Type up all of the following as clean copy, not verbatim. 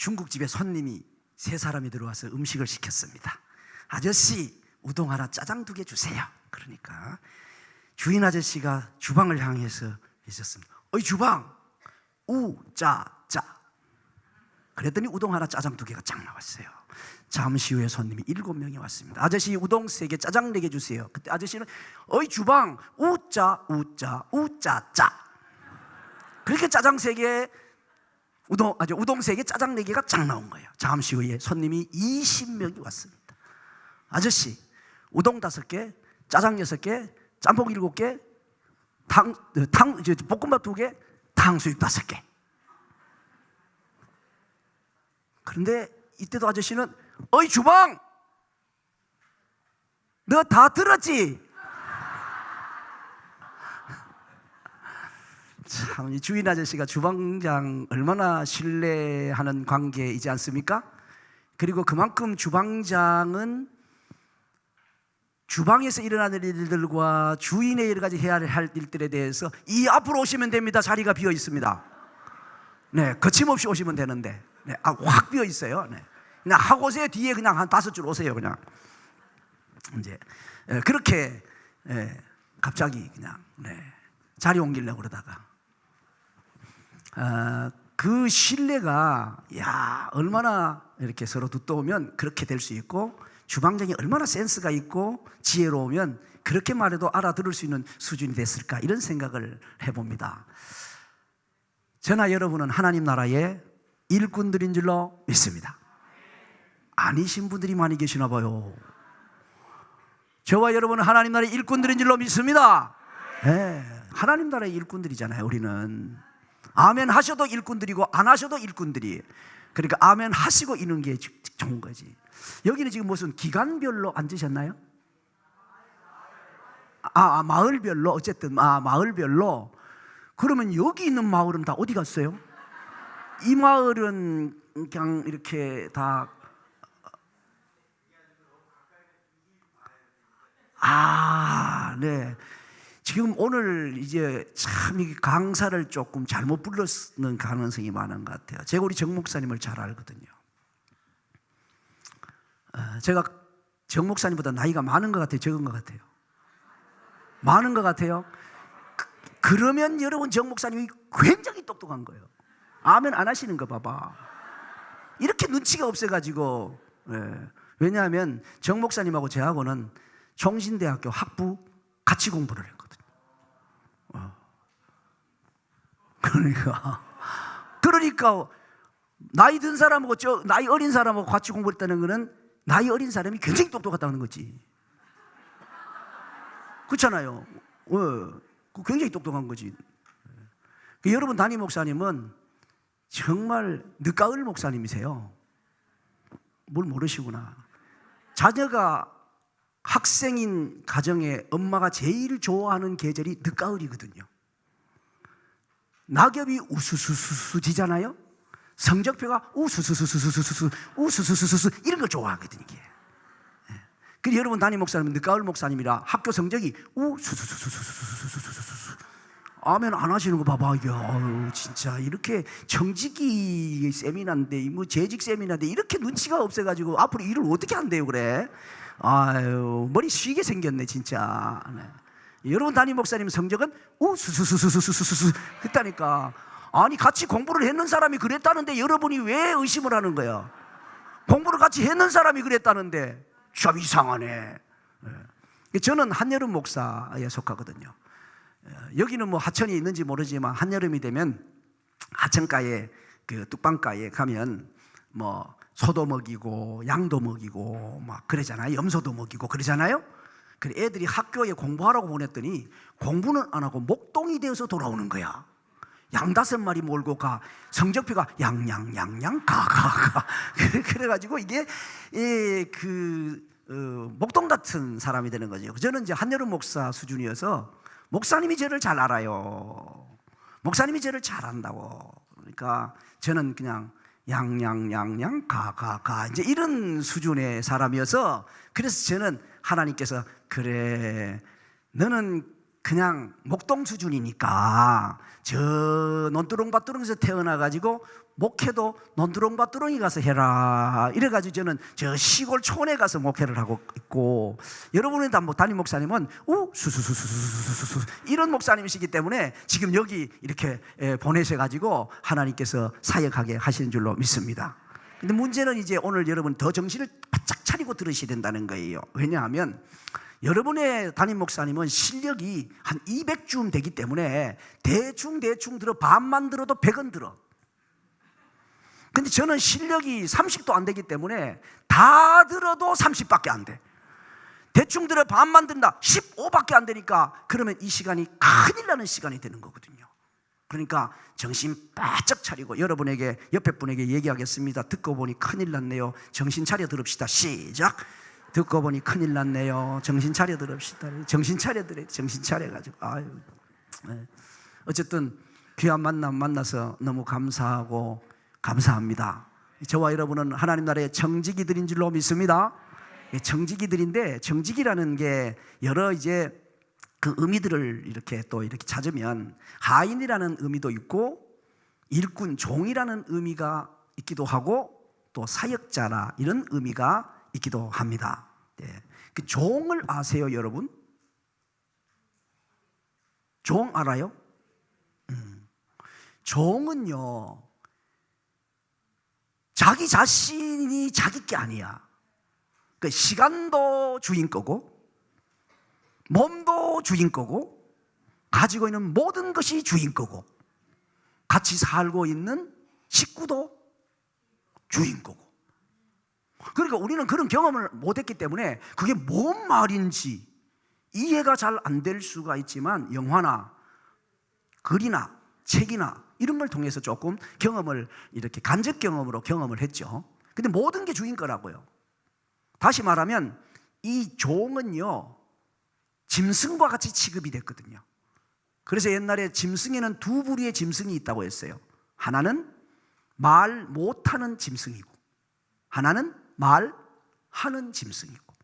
중국집에 손님이 3사람이 들어와서 음식을 시켰습니다. 아저씨, 우동 하나, 짜장 2개 주세요. 그러니까 주인 아저씨가 주방을 향해서 있었습니다. 어이 주방, 우짜짜. 그랬더니 우동 하나, 짜장 2개가 쫙 나왔어요. 잠시 후에 손님이 7명이 왔습니다. 아저씨, 우동 3개, 짜장 4개 주세요. 그때 아저씨는 어이 주방, 우짜 우짜 우짜짜. 그렇게 짜장 3개, 우동 3개, 짜장 4개가 쫙 나온 거예요. 잠시 후에 손님이 20명이 왔습니다. 아저씨, 우동 5개, 짜장 6개, 짬뽕 7개, 볶음밥 2개, 탕수육 5개. 그런데 이때도 아저씨는 어이 주방, 너 다 들었지? 참, 이 주인 아저씨가 주방장 얼마나 신뢰하는 관계이지 않습니까? 그리고 그만큼 주방장은 주방에서 일어나는 일들과 주인의 여러 가지 해야 할 일들에 대해서 이 앞으로 오시면 됩니다. 자리가 비어 있습니다. 네, 거침없이 오시면 되는데, 네, 확 비어 있어요. 네. 그냥 하고 오세요. 뒤에 그냥 한 5줄 오세요. 그냥 이제 그렇게 갑자기 그냥 자리 옮기려고 그러다가 그 신뢰가 얼마나 이렇게 서로 듣도오면 그렇게 될 수 있고, 주방장이 얼마나 센스가 있고 지혜로우면 그렇게 말해도 알아들을 수 있는 수준이 됐을까, 이런 생각을 해봅니다. 저나 여러분은 하나님 나라의 일꾼들인 줄로 믿습니다. 아니신 분들이 많이 계시나 봐요. 저와 여러분은 하나님 나라의 일꾼들인 줄로 믿습니다. 네, 하나님 나라의 일꾼들이잖아요. 우리는 아멘 하셔도 일꾼들이고 안 하셔도 일꾼들이. 그러니까 아멘 하시고 있는 게 좋은 거지. 여기는 지금 무슨 기간별로 앉으셨나요? 마을별로. 어쨌든 마을별로. 그러면 여기 있는 마을은 다 어디 갔어요? 이 마을은 그냥 이렇게 다 네. 지금 오늘 이제 참 이 강사를 조금 잘못 불렀는 가능성이 많은 것 같아요. 제가 우리 정 목사님을 잘 알거든요. 제가 정 목사님보다 나이가 많은 것 같아요? 적은 것 같아요? 많은 것 같아요? 그러면 여러분 정 목사님이 굉장히 똑똑한 거예요. 아멘 안 하시는 거 봐봐. 이렇게 눈치가 없어가지고. 왜냐하면 정 목사님하고 저하고는 총신대학교 학부 같이 공부를 했거든요. 그러니까 나이 든 사람하고 나이 어린 사람하고 같이 공부했다는 거는 나이 어린 사람이 굉장히 똑똑하다는 거지. 그렇잖아요. 굉장히 똑똑한 거지. 여러분 담임 목사님은 정말 늦가을 목사님이세요. 뭘 모르시구나. 자녀가 학생인 가정에 엄마가 제일 좋아하는 계절이 늦가을이거든요. 낙엽이 우수수수수 지잖아요. 성적표가 우수수수수수수 이런 걸 좋아하거든요. 이게. 그래서 여러분 담임 목사님은 늦가을 목사님이라 학교 성적이 우수수수수수수수수. 아멘 안 하시는 거 봐봐. 진짜 이렇게 정직이 세미나인데 뭐 재직 세미나인데 이렇게 눈치가 없어가지고 앞으로 일을 어떻게 한대요 그래? 머리 쉬게 생겼네 진짜. 여러분 담임 목사님 성적은 우수수수수수수수 그랬다니까. 아니 같이 공부를 했는 사람이 그랬다는데 여러분이 왜 의심을 하는 거야? 공부를 같이 했는 사람이 그랬다는데 참 이상하네. 저는 한여름 목사에 속하거든요. 여기는 뭐 하천이 있는지 모르지만 한여름이 되면 하천가에 그 뚝방가에 가면 뭐 소도 먹이고 양도 먹이고 막 그러잖아요. 염소도 먹이고 그러잖아요. 그래 애들이 학교에 공부하라고 보냈더니 공부는 안 하고 목동이 되어서 돌아오는 거야. 양 5마리 몰고 가. 성적표가 양양양양 가가가. 그래가지고 이게 목동 같은 사람이 되는 거죠. 저는 이제 한여름 목사 수준이어서 목사님이 저를 잘 알아요. 목사님이 저를 잘 안다고. 그러니까 저는 그냥 양양양양 가가가 이제 이런 수준의 사람이어서, 그래서 저는 하나님께서 그래 너는 그냥 목동 수준이니까 저 논두렁밭두렁에서 태어나가지고 목회도 논두렁밭두렁이 가서 해라 이래가지고 저는 저 시골 촌에 가서 목회를 하고 있고, 여러분의 담임 목사님은 수수수수수수수 이런 목사님이시기 때문에 지금 여기 이렇게 보내셔가지고 하나님께서 사역하게 하시는 줄로 믿습니다. 근데 문제는 이제 오늘 여러분 더 정신을 바짝 차리고 들으셔야 된다는 거예요. 왜냐하면 여러분의 담임 목사님은 실력이 한 200쯤 되기 때문에 대충 들어, 반만 들어도 100은 들어. 근데 저는 실력이 30도 안 되기 때문에 다 들어도 30밖에 안 돼. 대충 들어 반만 든다 15밖에 안 되니까, 그러면 이 시간이 큰일 나는 시간이 되는 거거든요. 그러니까 정신 바짝 차리고, 여러분에게, 옆에 분에게 얘기하겠습니다. 듣고 보니 큰일 났네요. 정신 차려 들읍시다. 시작. 듣고 보니 큰일 났네요. 정신 차려 들읍시다. 정신 차려 들어야 돼. 정신 차려가지고. 아유. 네. 어쨌든 귀한 만남 만나서 너무 감사하고 감사합니다. 저와 여러분은 하나님 나라의 정직이들인 줄로 믿습니다. 정직이들인데, 정직이라는 게 여러 이제 그 의미들을 이렇게 또 이렇게 찾으면 하인이라는 의미도 있고, 일꾼, 종이라는 의미가 있기도 하고, 또 사역자라 이런 의미가 있기도 합니다. 그 종을 아세요, 여러분? 종 알아요? 종은요, 자기 자신이 자기 게 아니야. 그 시간도 주인 거고, 몸도 주인 거고, 가지고 있는 모든 것이 주인 거고, 같이 살고 있는 식구도 주인 거고. 그러니까 우리는 그런 경험을 못했기 때문에 그게 뭔 말인지 이해가 잘 안 될 수가 있지만, 영화나 글이나 책이나 이런 걸 통해서 조금 경험을, 이렇게 간접 경험으로 경험을 했죠. 근데 모든 게 주인 거라고요. 다시 말하면 이 종은요, 짐승과 같이 취급이 됐거든요. 그래서 옛날에 짐승에는 두 부류의 짐승이 있다고 했어요. 하나는 말 못하는 짐승이고, 하나는 말하는 짐승이고.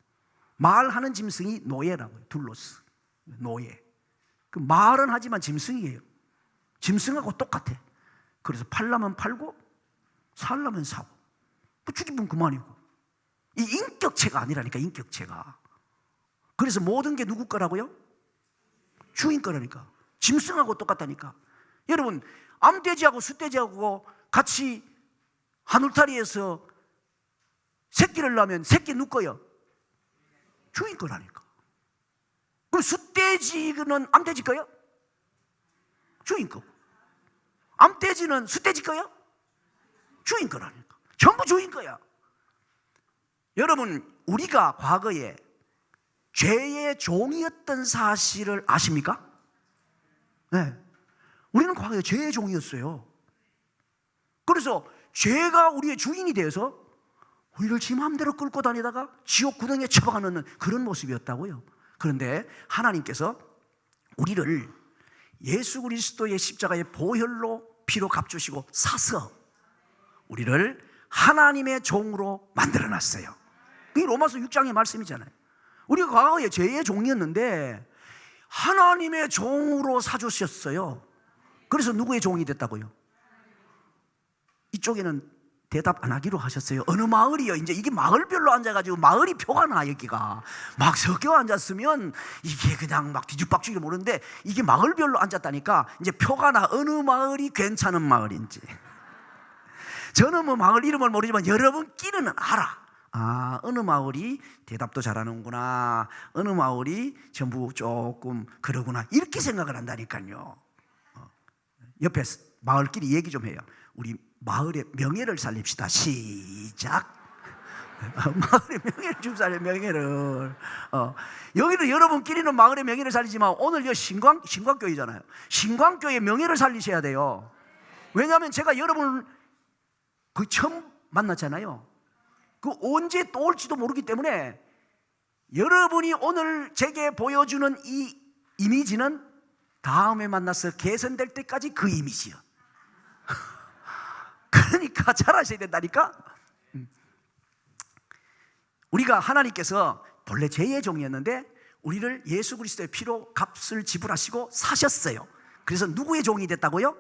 말하는 짐승이 노예라고요. 둘로스, 노예. 그 말은 하지만 짐승이에요. 짐승하고 똑같아. 그래서 팔려면 팔고 살려면 사고, 죽이면 그만이고. 이 인격체가 아니라니까, 인격체가. 그래서 모든 게 누구 거라고요? 주인 거라니까. 짐승하고 똑같다니까. 여러분, 암돼지하고 숫돼지하고 같이 한 울타리에서 새끼를 낳으면 새끼 누구 거요? 주인 거라니까. 그럼 숫돼지는 암돼지 거요? 주인 거고. 암돼지는 숫돼지 거요? 주인 거라니까. 전부 주인 거야. 여러분, 우리가 과거에 죄의 종이었던 사실을 아십니까? 네. 우리는 과거에 죄의 종이었어요. 그래서 죄가 우리의 주인이 되어서 우리를 지 마음대로 끌고 다니다가 지옥 구덩이에 처박아놓는 그런 모습이었다고요. 그런데 하나님께서 우리를 예수 그리스도의 십자가의 보혈로 피로 값주시고 사서 우리를 하나님의 종으로 만들어놨어요. 그게 로마서 6장의 말씀이잖아요. 우리가 과거에 죄의 종이었는데 하나님의 종으로 사주셨어요. 그래서 누구의 종이 됐다고요? 이쪽에는 대답 안 하기로 하셨어요. 어느 마을이요? 이제 이게 마을별로 앉아가지고 마을이 표가 나. 여기가 막 섞여 앉았으면 이게 그냥 막 뒤죽박죽이 모르는데, 이게 마을별로 앉았다니까 이제 표가 나. 어느 마을이 괜찮은 마을인지. 저는 뭐 마을 이름을 모르지만 여러분끼리는 알아. 아, 어느 마을이 대답도 잘하는구나, 어느 마을이 전부 조금 그러구나, 이렇게 생각을 한다니까요. 옆에 마을끼리 얘기 좀 해요. 우리 마을의 명예를 살립시다. 시작. 마을의 명예를 좀 살려, 명예를. 여기는 여러분끼리는 마을의 명예를 살리지만 오늘 여 신광교회잖아요. 신광교회의 명예를 살리셔야 돼요. 왜냐하면 제가 여러분을 거의 처음 만났잖아요. 그 언제 또 올지도 모르기 때문에 여러분이 오늘 제게 보여주는 이 이미지는 다음에 만나서 개선될 때까지 그 이미지야. 그러니까 잘하셔야 된다니까. 우리가 하나님께서 본래 죄의 종이었는데 우리를 예수 그리스도의 피로 값을 지불하시고 사셨어요. 그래서 누구의 종이 됐다고요?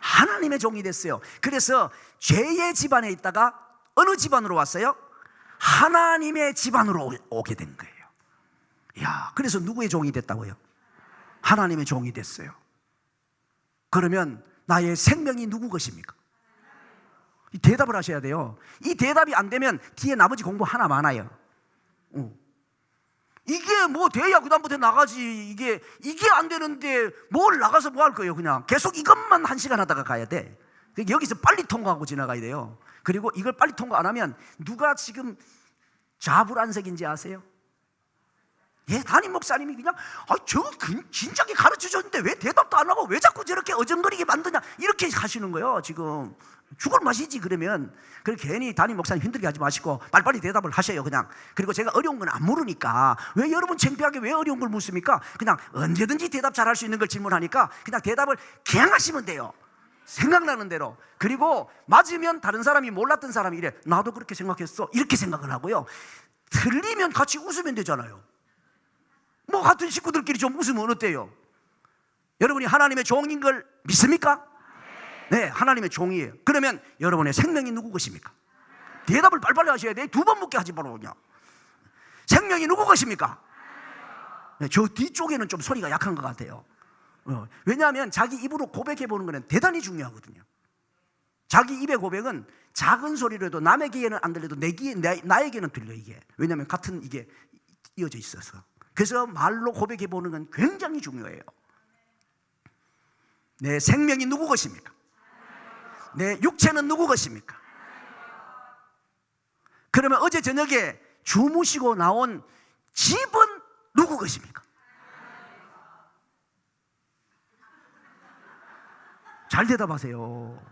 하나님의 종이 됐어요. 그래서 죄의 집안에 있다가 어느 집안으로 왔어요? 하나님의 집안으로 오게 된 거예요. 야, 그래서 누구의 종이 됐다고요? 하나님의 종이 됐어요. 그러면 나의 생명이 누구 것입니까? 이 대답을 하셔야 돼요. 이 대답이 안 되면 뒤에 나머지 공부 하나 많아요. 이게 뭐 돼야 그 다음부터 나가지. 이게 안 되는데 뭘 나가서 뭐 할 거예요? 그냥 계속 이것만 1시간 하다가 가야 돼. 여기서 빨리 통과하고 지나가야 돼요. 그리고 이걸 빨리 통과 안 하면 누가 지금 자불안석인지 아세요? 예, 담임 목사님이 그냥 저거 진작에 가르쳐 줬는데 왜 대답도 안 하고 왜 자꾸 저렇게 어정거리게 만드냐 이렇게 하시는 거예요. 지금 죽을 맛이지. 그러면 괜히 담임 목사님 힘들게 하지 마시고 빨리빨리 대답을 하셔요. 그냥. 그리고 제가 어려운 건 안 물으니까 왜 여러분 창피하게 왜 어려운 걸 묻습니까? 그냥 언제든지 대답 잘할 수 있는 걸 질문하니까 그냥 대답을 그냥 하시면 돼요. 생각나는 대로. 그리고 맞으면 다른 사람이 몰랐던 사람이 이래, 나도 그렇게 생각했어, 이렇게 생각을 하고요. 틀리면 같이 웃으면 되잖아요. 뭐 같은 식구들끼리 좀 웃으면 어때요? 여러분이 하나님의 종인 걸 믿습니까? 네, 하나님의 종이에요. 그러면 여러분의 생명이 누구 것입니까? 대답을 빨리빨리 하셔야 돼. 2번 묻게 하지 말고 그냥. 생명이 누구 것입니까? 네, 저 뒤쪽에는 좀 소리가 약한 것 같아요. 왜냐하면 자기 입으로 고백해 보는 것은 대단히 중요하거든요. 자기 입의 고백은 작은 소리로도 남의 귀에는 안 들려도 나에게는 들려. 이게 왜냐하면 같은 이게 이어져 있어서. 그래서 말로 고백해 보는 건 굉장히 중요해요. 내 생명이 누구 것입니까? 내 육체는 누구 것입니까? 그러면 어제 저녁에 주무시고 나온 집은 누구 것입니까? 잘 대답하세요.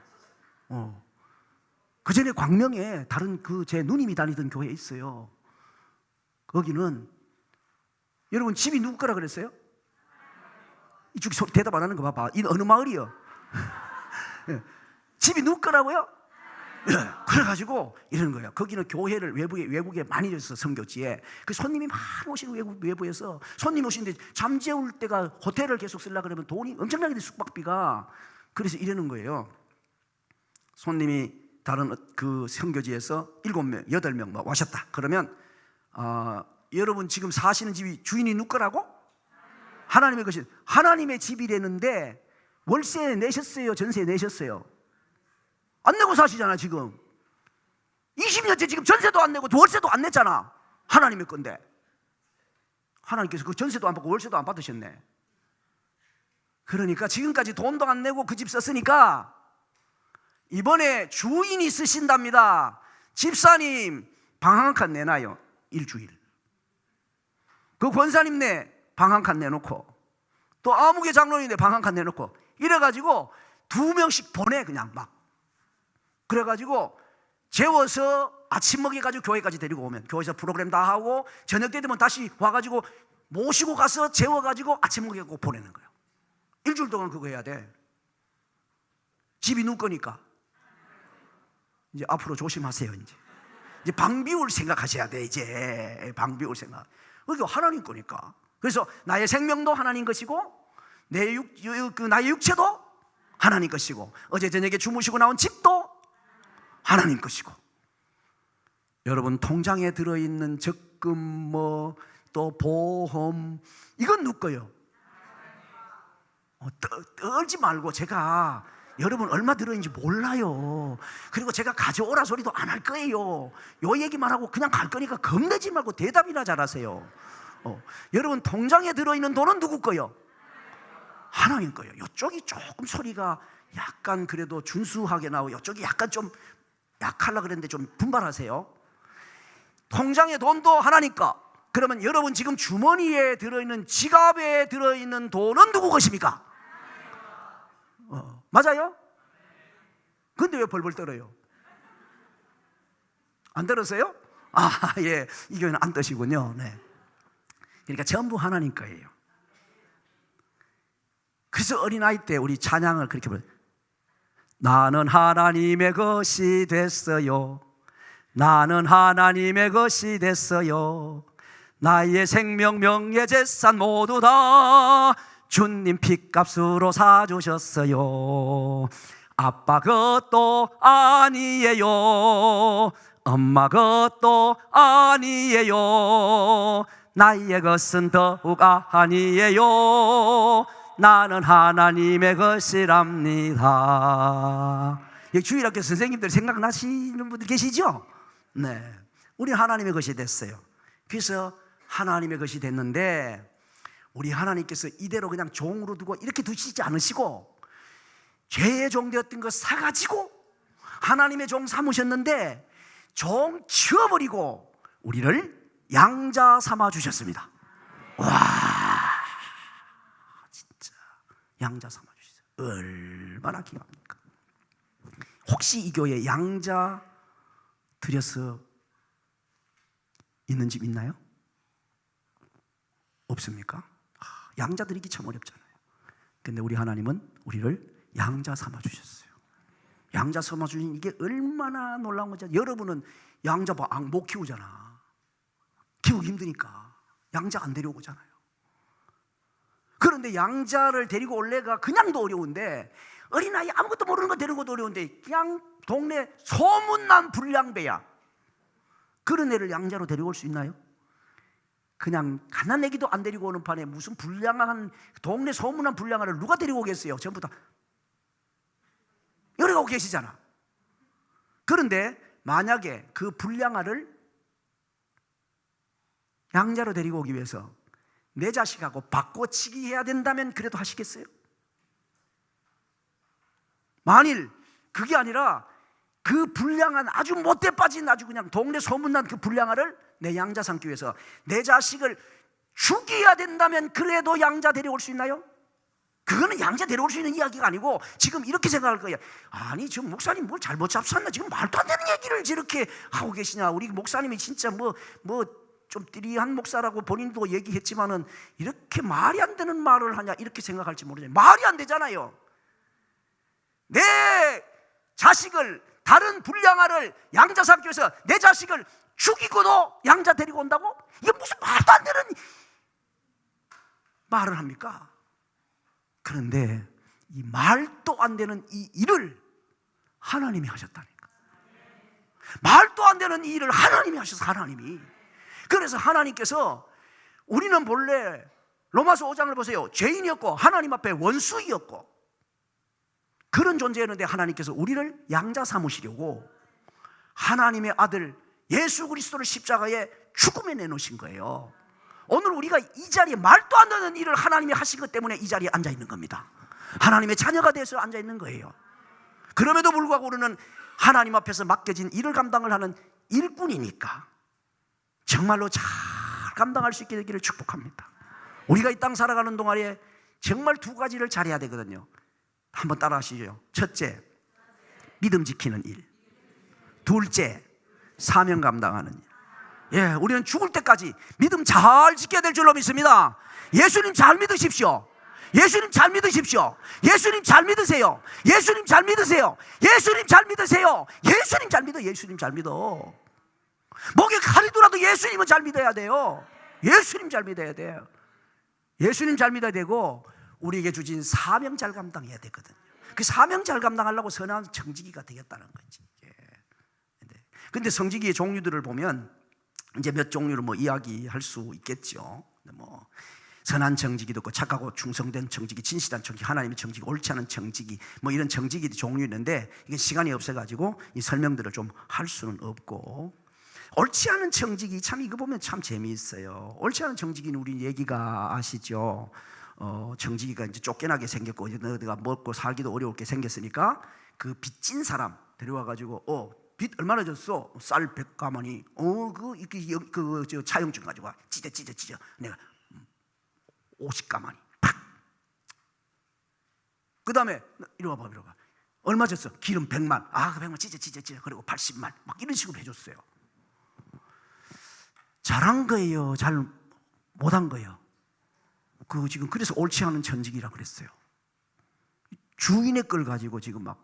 그 전에 광명에 다른 제 누님이 다니던 교회에 있어요. 거기는 여러분 집이 누구 거라 그랬어요? 이쪽 대답 안 하는 거 봐봐. 이 어느 마을이요? 집이 누구 거라고요? 그래가지고 이러는 거예요. 거기는 교회를 외국에 많이 있어서 선교지에 그 손님이 많이 오시는 외부에서 손님 오시는데 잠재울 때가 호텔을 계속 쓰려고 그러면 돈이 엄청나게 돼, 숙박비가. 그래서 이러는 거예요. 손님이 다른 그 선교지에서 7명, 8명 와셨다. 그러면 여러분 지금 사시는 집이 주인이 누구 거라고? 하나님의 것이. 하나님의 집이라는데 월세 내셨어요? 전세 내셨어요? 안 내고 사시잖아. 지금 20년째 지금 전세도 안 내고 월세도 안 냈잖아. 하나님의 건데 하나님께서 그 전세도 안 받고 월세도 안 받으셨네. 그러니까 지금까지 돈도 안 내고 그 집 썼으니까 이번에 주인이 쓰신답니다. 집사님 방 한 칸 내놔요. 일주일. 그 권사님네 방 한 칸 내놓고 또 아무개 장로님네 방 한 칸 내놓고 이래가지고 2명씩 보내. 그냥 막 그래가지고 재워서 아침 먹여가지고 교회까지 데리고 오면 교회에서 프로그램 다 하고 저녁 때 되면 다시 와가지고 모시고 가서 재워가지고 아침 먹여고 보내는 거예요. 일주일 동안 그거 해야 돼. 집이 누구 거니까. 이제 앞으로 조심하세요. 이제 방 비울 생각하셔야 돼. 이제 방 비울 생각. 이게 하나님 거니까. 그래서 나의 생명도 하나님 것이고 나의 육체도 하나님 것이고 어제 저녁에 주무시고 나온 집도 하나님 것이고. 여러분 통장에 들어있는 적금 또 보험 이건 누구 거예요? 떨지 말고. 제가 여러분 얼마 들어있는지 몰라요. 그리고 제가 가져오라 소리도 안 할 거예요. 요 얘기만 하고 그냥 갈 거니까 겁내지 말고 대답이나 잘하세요. 여러분 통장에 들어있는 돈은 누구 거예요? 하나님 거예요. 이쪽이 조금 소리가 약간 그래도 준수하게 나오고 이쪽이 약간 좀 약하려고 그랬는데 좀 분발하세요. 통장의 돈도 하나님 거. 그러면 여러분 지금 주머니에 들어있는 지갑에 들어있는 돈은 누구 것입니까? 맞아요? 근데 왜 벌벌 떨어요? 안 떨었어요? 예, 이 교회는 안 떠시군요. 네. 그러니까 전부 하나님 거예요. 그래서 어린아이 때 우리 찬양을 그렇게 불러요. 나는 하나님의 것이 됐어요. 나는 하나님의 것이 됐어요. 나의 생명, 명예, 재산 모두 다 주님 핏값으로 사주셨어요. 아빠 것도 아니에요. 엄마 것도 아니에요. 나의 것은 더욱 아니에요. 나는 하나님의 것이랍니다. 주일학교 선생님들 생각나시는 분들 계시죠? 네, 우리 하나님의 것이 됐어요. 그래서 하나님의 것이 됐는데, 우리 하나님께서 이대로 그냥 종으로 두고 이렇게 두시지 않으시고, 죄의 종 되었던 거 사가지고 하나님의 종 삼으셨는데, 종 치워버리고 우리를 양자 삼아 주셨습니다. 와, 진짜 양자 삼아 주셨어요. 얼마나 기합니까? 혹시 이 교회에 양자 드려서 있는 집 있나요? 없습니까? 양자 드리기 참 어렵잖아요. 근데 우리 하나님은 우리를 양자 삼아 주셨어요. 양자 삼아 주신 이게 얼마나 놀라운 거죠. 여러분은 양자 못 키우잖아. 키우기 힘드니까 양자 안 데리고 오잖아요. 그런데 양자를 데리고 올래가 그냥도 어려운데, 어린아이 아무것도 모르는 거 데리고도 어려운데, 그냥 동네 소문난 불량배야, 그런 애를 양자로 데리고 올 수 있나요? 그냥 가난 애기도 안 데리고 오는 판에 무슨 불량한, 동네 소문난 불량아를 누가 데리고 오겠어요? 전부 다 여기 오고 계시잖아. 그런데 만약에 그 불량아를 양자로 데리고 오기 위해서 내 자식하고 바꿔치기 해야 된다면 그래도 하시겠어요? 만일 그게 아니라 그 불량한, 아주 못돼 빠진, 아주 그냥 동네 소문난 그 불량아를 내 양자 삼기 위해서 내 자식을 죽여야 된다면 그래도 양자 데려올 수 있나요? 그거는 양자 데려올 수 있는 이야기가 아니고, 지금 이렇게 생각할 거예요. 아니, 저 목사님 뭘 잘못 잡수었나? 지금 말도 안 되는 얘기를 저렇게 하고 계시냐? 우리 목사님이 진짜 좀 띠리한 목사라고 본인도 얘기했지만은 이렇게 말이 안 되는 말을 하냐, 이렇게 생각할지 모르잖아요. 말이 안 되잖아요. 내 자식을, 다른 불량아를 양자 삼기 위해서 내 자식을 죽이고도 양자 데리고 온다고? 이게 무슨 말도 안 되는 말을 합니까? 그런데 이 말도 안 되는 이 일을 하나님이 하셨다니까. 말도 안 되는 이 일을 하나님이 하셔서, 하나님이. 그래서 하나님께서, 우리는 본래 로마서 5장을 보세요. 죄인이었고 하나님 앞에 원수이었고 그런 존재였는데, 하나님께서 우리를 양자 삼으시려고 하나님의 아들 예수 그리스도를 십자가에 죽음에 내놓으신 거예요. 오늘 우리가 이 자리에 말도 안 되는 일을 하나님이 하신 것 때문에 이 자리에 앉아 있는 겁니다. 하나님의 자녀가 돼서 앉아 있는 거예요. 그럼에도 불구하고 우리는 하나님 앞에서 맡겨진 일을 감당을 하는 일꾼이니까 정말로 잘 감당할 수 있게 되기를 축복합니다. 우리가 이 땅 살아가는 동안에 정말 두 가지를 잘해야 되거든요. 한번 따라 하시죠. 첫째, 믿음 지키는 일. 둘째, 사명 감당하는 일. 예, 우리는 죽을 때까지 믿음 잘 지켜야 될 줄로 믿습니다. 예수님 잘 믿으십시오. 예수님 잘 믿으십시오. 예수님 잘 믿으세요. 예수님 잘 믿으세요. 예수님 잘 믿으세요. 예수님 잘 믿어. 예수님 잘 믿어. 목에 칼이 들어도 예수님은 잘 믿어야 돼요. 예수님 잘 믿어야 돼요. 예수님 잘 믿어야 되고, 우리에게 주신 사명 잘 감당해야 되거든요. 그 사명 잘 감당하려고 선한 청지기가 되겠다는 거지. 근데 성지기의 종류들을 보면 이제 몇 종류를 이야기할 수 있겠죠. 선한 정직이도 있고, 착하고 충성된 정직이, 진실한 정직, 하나님의 정직, 옳지 않은 정직이, 이런 정직이 종류 있는데, 이게 시간이 없어가지고 이 설명들을 좀 할 수는 없고, 옳지 않은 정직이 참, 이거 보면 참 재미있어요. 옳지 않은 정직이는 우리 얘기가 아시죠? 정직이가 이제 쫓겨나게 생겼고, 너희가 먹고 살기도 어려울게 생겼으니까 그 빚진 사람 데려와가지고, 빚 얼마나 졌어? 쌀 100가마니. 저 차용증 가지고 와. 찢어. 내가 50가마니. 팍. 그 다음에 이리 와봐. 얼마 졌어? 기름 100만. 그 100만 찢어. 그리고 80만. 막 이런 식으로 해줬어요. 잘한 거예요? 잘 못한 거예요? 지금 그래서 옳지 않은 천직이라고 그랬어요. 주인의 걸 가지고 지금 막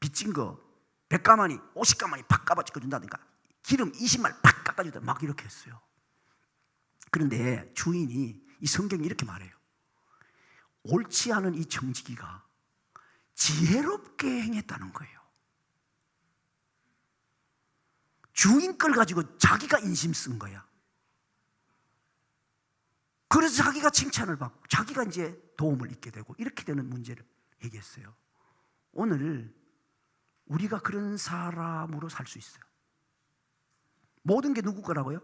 빚진 거 100가마니 50가마니 팍 깎아주고 준다든가, 기름 20만 팍 깎아주다, 막 이렇게 했어요. 그런데 주인이, 이 성경이 이렇게 말해요. 옳지 않은 이 정직이가 지혜롭게 행했다는 거예요. 주인 걸 가지고 자기가 인심 쓴 거야. 그래서 자기가 칭찬을 받고 자기가 이제 도움을 잊게 되고 이렇게 되는 문제를 얘기했어요. 오늘 우리가 그런 사람으로 살 수 있어요. 모든 게 누구 거라고요?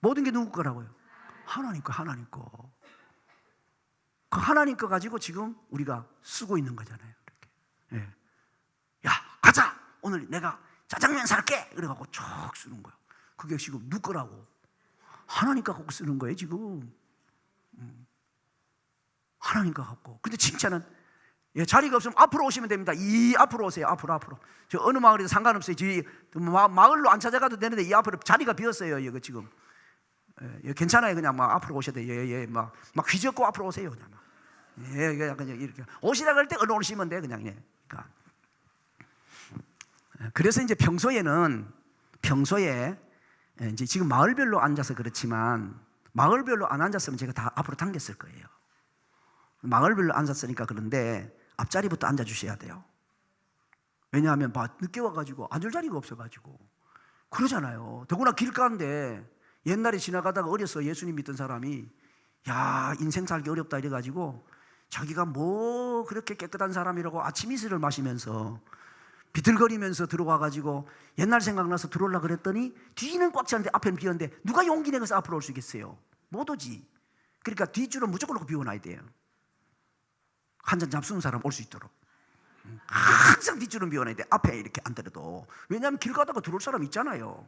모든 게 누구 거라고요? 하나님 거, 하나님 거. 그 하나님 거 가지고 지금 우리가 쓰고 있는 거잖아요. 이렇게. 예. 야, 가자! 오늘 내가 짜장면 살게! 그래갖고 쭉 쓰는 거예요. 그게 지금 누구 거라고? 하나님 거 갖고 쓰는 거예요, 지금. 하나님 거 갖고. 근데 칭찬은, 예, 자리가 없으면 앞으로 오시면 됩니다. 이 앞으로 오세요, 앞으로. 저 어느 마을에도 상관없어요. 마을로 안 찾아가도 되는데 이 앞으로 자리가 비었어요, 이거 지금. 예, 괜찮아요. 그냥 막 앞으로 오셔야 돼요. 예, 막 휘젓고 앞으로 오세요. 그냥. 예, 그냥 이렇게. 오시라 그럴 때 어느 오시면 돼, 그냥. 예. 그러니까. 그래서 이제 평소에 이제 지금 마을별로 앉아서 그렇지만 마을별로 안 앉았으면 제가 다 앞으로 당겼을 거예요. 마을별로 앉았으니까 그런데 앞자리부터 앉아주셔야 돼요. 왜냐하면 늦게 와가지고 앉을 자리가 없어가지고 그러잖아요. 더구나 길가인데 옛날에 지나가다가 어려서 예수님 믿던 사람이 야, 인생 살기 어렵다 이래가지고 자기가 뭐 그렇게 깨끗한 사람이라고 아침 이슬을 마시면서 비틀거리면서 들어와가지고 옛날 생각나서 들어오려고 그랬더니 뒤는 꽉 찼는데 앞에는 비었는데 누가 용기 내서 앞으로 올 수 있겠어요? 못 오지. 그러니까 뒷줄은 무조건 놓고 비워놔야 돼요. 한 잔 잡수는 사람 올 수 있도록 항상 뒷줄은 비워놔야 돼. 앞에 이렇게 앉더라도. 왜냐하면 길 가다가 들어올 사람 있잖아요.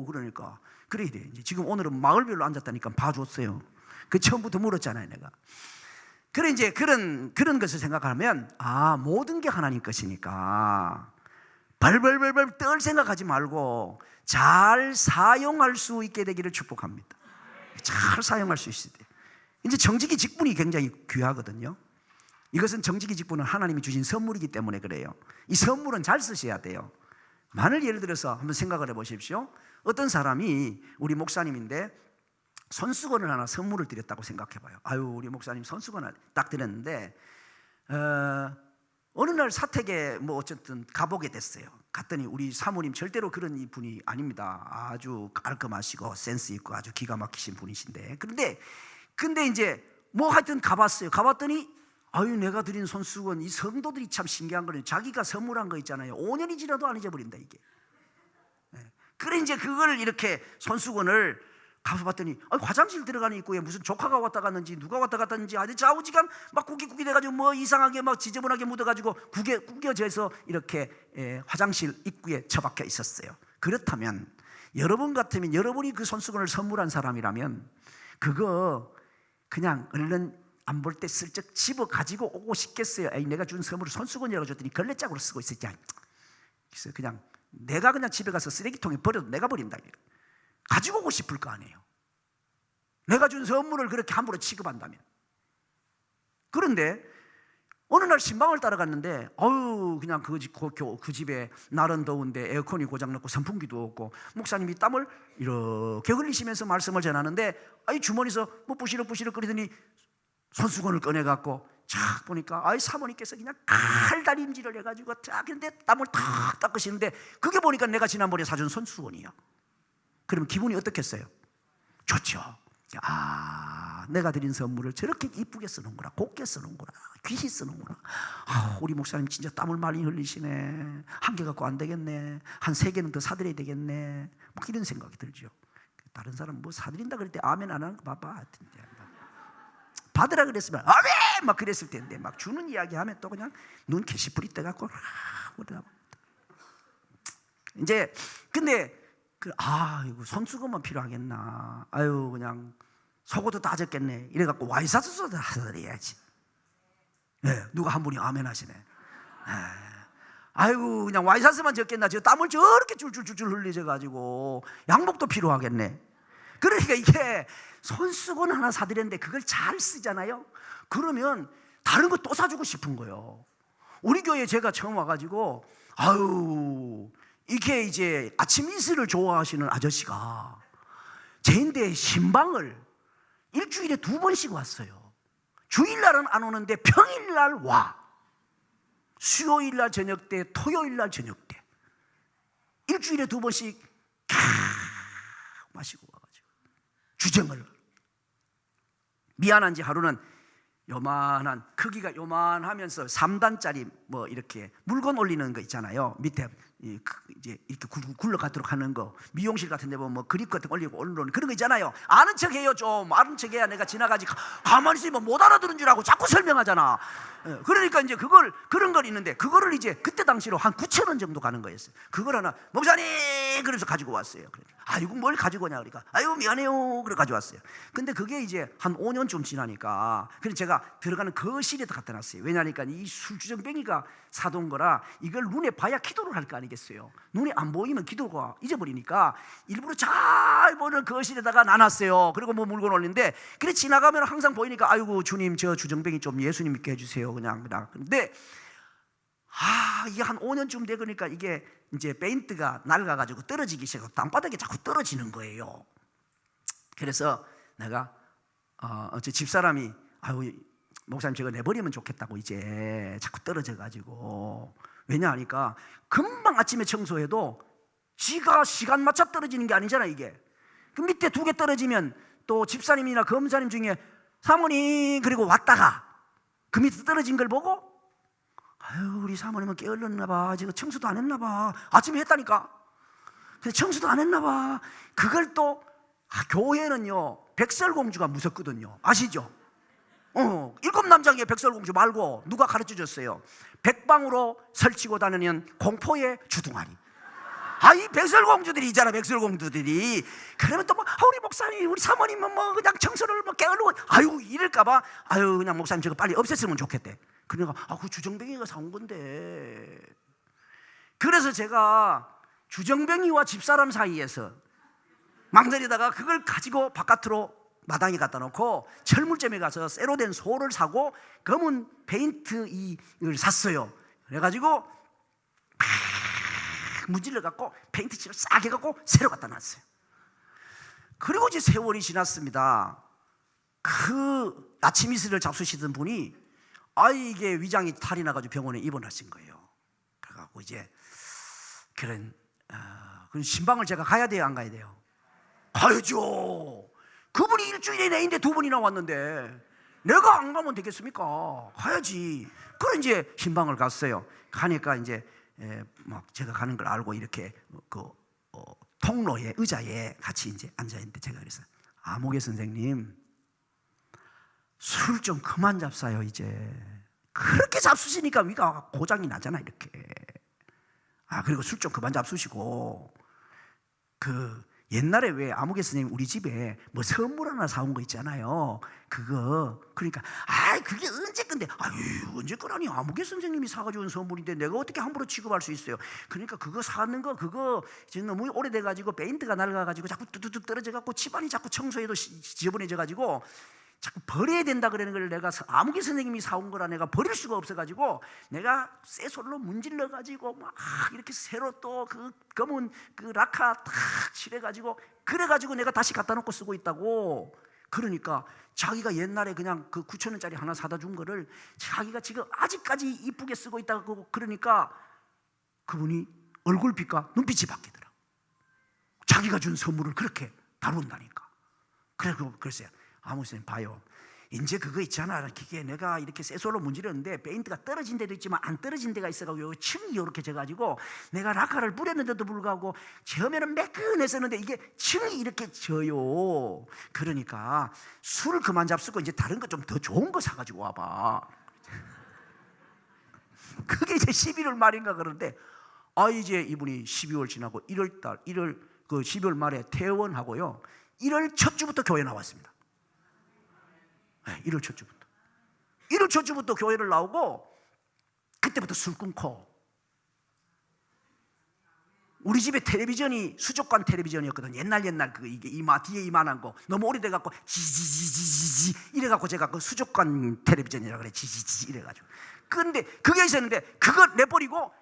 그러니까 그래야 돼. 이제 지금 오늘은 마을별로 앉았다니까 봐줬어요. 그 처음부터 물었잖아요, 내가. 그래 이제 그런 것을 생각하면 모든 게 하나님 것이니까 벌벌벌벌 떨 생각하지 말고 잘 사용할 수 있게 되기를 축복합니다. 잘 사용할 수 있어야 돼요. 이제 정직이 직분이 굉장히 귀하거든요. 이것은 정직이 직분은 하나님이 주신 선물이기 때문에 그래요. 이 선물은 잘 쓰셔야 돼요. 만일 예를 들어서 한번 생각을 해보십시오. 어떤 사람이 우리 목사님인데 손수건을 하나 선물을 드렸다고 생각해봐요. 우리 목사님 손수건을 딱 드렸는데 어느 날 사택에 어쨌든 가보게 됐어요. 갔더니 우리 사모님 절대로 그런 분이 아닙니다. 아주 깔끔하시고 센스 있고 아주 기가 막히신 분이신데 근데 이제 하여튼 가봤더니 내가 드린 손수건, 이 성도들이 참 신기한 거는 자기가 선물한 거 있잖아요. 5년이 지나도 안 잊어버린다 이게. 그래 이제 그걸 이렇게 손수건을 가서 봤더니 화장실 들어가는 입구에 무슨 조카가 왔다 갔는지 누가 왔다 갔는지 아주 좌우지간 막 구기 돼가지고 이상하게 막 지저분하게 묻어가지고 구겨져서 이렇게 화장실 입구에 처박혀 있었어요. 그렇다면 여러분 같으면 여러분이 그 손수건을 선물한 사람이라면 그거 그냥 얼른 안 볼 때 슬쩍 집어 가지고 오고 싶겠어요? 내가 준 선물을 손수건이라고 줬더니 걸레짝으로 쓰고 있었지. 그래서 그냥 내가 그냥 집에 가서 쓰레기통에 버려도 내가 버린다. 가지고 오고 싶을 거 아니에요. 내가 준 선물을 그렇게 함부로 취급한다면. 그런데 어느 날 신방을 따라갔는데 그냥 그 집에 날은 더운데 에어컨이 고장났고 선풍기도 없고 목사님이 땀을 이렇게 흘리시면서 말씀을 전하는데 주머니에서 부시럭부시럭 거리더니 손수건을 꺼내갖고 쫙 보니까 사모님께서 그냥 칼다림질을 해가지고 근데 땀을 탁 닦으시는데 그게 보니까 내가 지난번에 사준 손수건이야. 그러면 기분이 어떻겠어요? 좋죠. 내가 드린 선물을 저렇게 이쁘게 쓰는구나, 곱게 쓰는구나, 귀히 쓰는구나. 우리 목사님 진짜 땀을 많이 흘리시네. 한 개 갖고 안 되겠네. 한 3개는 더 사드려야 되겠네. 이런 생각이 들죠. 다른 사람 사드린다 그럴 때 아멘 안 하는 거 봐봐. 받으라 그랬으면 아멘 막 그랬을 텐데 막 주는 이야기 하면 또 그냥 눈 게시풀이 떠갖고 이제 근데 이거 손수건만 필요하겠나. 그냥 속옷도 다 젖겠네. 이래갖고 와이사스도 사드려야지. 누가 한 분이 아멘 하시네. 그냥 와이사스만 젖겠나. 저 땀을 저렇게 줄줄줄줄 흘리셔가지고 양복도 필요하겠네. 그러니까 이게 손수건 하나 사드렸는데 그걸 잘 쓰잖아요. 그러면 다른 거 또 사주고 싶은 거예요. 우리 교회에 제가 처음 와가지고 이게 이제 아침 이슬을 좋아하시는 아저씨가 제인데 신방을 일주일에 2번씩 왔어요. 주일날은 안 오는데 평일날 와. 수요일날 저녁 때, 토요일날 저녁 때, 일주일에 2번씩 마시고 와가지고 주정을. 미안한지 하루는 요만한, 크기가 요만하면서 3단짜리 뭐 이렇게 물건 올리는 거 있잖아요. 밑에 이제 이렇게 굴러가도록 하는 거, 미용실 같은 데 보면 뭐 그립 같은 거 올리고 올려놓는 그런 거 있잖아요. 아는 척 해요. 좀 아는 척 해야 내가 지나가지. 가만히 있으면 못 알아들은 줄 알고 자꾸 설명하잖아. 그러니까 이제 그런 걸 있는데, 그거를 이제 그때 당시로 한 9,000원 정도 가는 거였어요. 그걸 하나 목사님 그래서 가지고 왔어요. 아이고 뭘 가지고 오냐 그러니까 아이고 미안해요 그래 가져왔어요. 근데 그게 이제 한 5년쯤 지나니까, 그래서 제가 들어가는 거실에다 갖다 놨어요. 왜냐니까 이 술주정뱅이가 사둔 거라 이걸 눈에 봐야 기도를 할 거 아니겠어요. 눈에 안 보이면 기도가 잊어버리니까 일부러 잘 보는 거실에다가 놔놨어요. 그리고 뭐 물건 올리는데, 그래 지나가면 항상 보이니까 아이고 주님 저 주정뱅이 좀 예수님 믿게 해주세요 그냥. 근데 이게 한 5년쯤 되니까 이게 이제 페인트가 낡아가지고 떨어지기 시작하고 땅바닥에 자꾸 떨어지는 거예요. 그래서 내가 저 집사람이 아유 목사님 저거 내버리면 좋겠다고, 이제 자꾸 떨어져가지고. 왜냐 하니까 금방 아침에 청소해도 지가 시간 맞춰 떨어지는 게 아니잖아 이게. 그 밑에 2개 떨어지면 또 집사님이나 검사님 중에 사모님 그리고 왔다가 그 밑에 떨어진 걸 보고 아유 우리 사모님은 게을렀나 봐, 지금 청소도 안 했나 봐. 아침에 했다니까. 근데 청소도 안 했나 봐. 그걸 또 교회는요 백설공주가 무섭거든요. 아시죠? 7남장의 백설공주 말고 누가 가르쳐줬어요? 백방으로 설치고 다니는 공포의 주둥아리. 이 백설공주들이 있잖아, 백설공주들이. 그러면 또 뭐 우리 목사님 우리 사모님은 뭐 그냥 청소를 뭐 게을르고 아유 이럴까봐 아유 그냥 목사님 저거 빨리 없앴으면 좋겠대. 그러니까 그 주정뱅이가 사온 건데. 그래서 제가 주정뱅이와 집사람 사이에서 망설이다가 그걸 가지고 바깥으로 마당에 갖다 놓고 철물점에 가서 쇠로 된 소를 사고 검은 페인트 이걸 샀어요. 그래가지고 막 문질러 갖고 페인트 칠을 싹 해갖고 새로 갖다 놨어요. 그리고 이제 세월이 지났습니다. 그 아침 이슬을 잡수시던 분이 이게 위장이 탈이 나가지고 병원에 입원하신 거예요. 그래갖고 이제 그런 신방을 제가 가야 돼요, 안 가야 돼요? 가야죠. 그분이 일주일에 내인데 2번이나 왔는데 내가 안 가면 되겠습니까? 가야지. 그래 이제 신방을 갔어요. 가니까 이제 막 제가 가는 걸 알고 이렇게 통로에 의자에 같이 이제 앉아 있는데 제가 그랬어요. 아무개 선생님 술 좀 그만 잡사요 이제. 그렇게 잡수시니까 위가 고장이 나잖아 이렇게. 그리고 술 좀 그만 잡수시고 옛날에 왜 아무개 선생님 우리 집에 뭐 선물 하나 사온 거 있잖아요. 그거 그러니까 그게 언제 건데 언제 거라니, 아무개 선생님이 사가지고 온 선물인데 내가 어떻게 함부로 취급할 수 있어요. 그러니까 그거 사는 거 그거 지금 너무 오래돼가지고 페인트가 낡아가지고 자꾸 뚝뚝뚝 떨어져갖고 집안이 자꾸 청소해도 지저분해져가지고 자꾸 버려야 된다 그러는 걸 내가 아무개 선생님이 사온 거라 내가 버릴 수가 없어가지고 내가 쇠솔로 문질러가지고 막 이렇게 새로 또 그 검은 그 라카 탁 칠해가지고 그래가지고 내가 다시 갖다 놓고 쓰고 있다고. 그러니까 자기가 옛날에 그냥 그 9,000원짜리 하나 사다 준 거를 자기가 지금 아직까지 이쁘게 쓰고 있다고. 그러니까 그분이 얼굴빛과 눈빛이 바뀌더라. 자기가 준 선물을 그렇게 다룬다니까. 그랬어요. 아무 선생님 봐요. 이제 그거 있잖아. 그게 내가 이렇게 쇠솔로 문지르는데 페인트가 떨어진 데도 있지만 안 떨어진 데가 있어가지고 층이 이렇게 져가지고 내가 라카를 뿌렸는데도 불구하고 처음에는 매끈했었는데 이게 층이 이렇게 져요. 그러니까 술을 그만 잡수고 이제 다른 거 좀 더 좋은 거 사가지고 와봐. 그게 이제 11월 말인가 그러는데 이제 이분이 12월 지나고 1월 그 12월 말에 퇴원하고요. 1월 첫 주부터 교회 나왔습니다. 1월 첫 주부터. 1월 첫 주부터 교회를 나오고 그때부터 술 끊고. 우리 집에 텔레비전이 수족관 텔레비전이었거든. 옛날 이게 뒤에 이만한 거 너무 오래돼 갖고 지지지지지 이래 갖고 제가 그 수족관 텔레비전이라 그래. 지지지 이래 가지고. 근데 그게 있었는데 그거 내버리고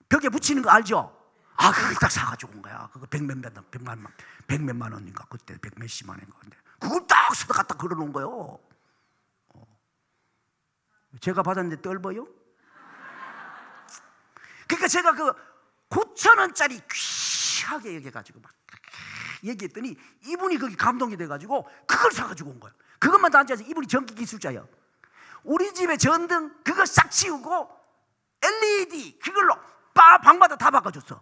벽에 붙이는 거 알죠? 그걸 딱 사가지고 온 거야. 그거 백몇만 원인가 그때 백몇십만 원인가. 근데 그걸 딱 사다 갖다 걸어놓은 거예요. 제가 받았는데 떨버요? 그러니까 제가 그 9,000원짜리 귀하게 여겨가지고 막 얘기했더니 이분이 거기 감동이 돼가지고 그걸 사가지고 온 거예요. 그것만 다 앉아서 이분이 전기 기술자예요. 우리 집에 전등 그거 싹 치우고 LED 그걸로 방마다 다 바꿔줬어.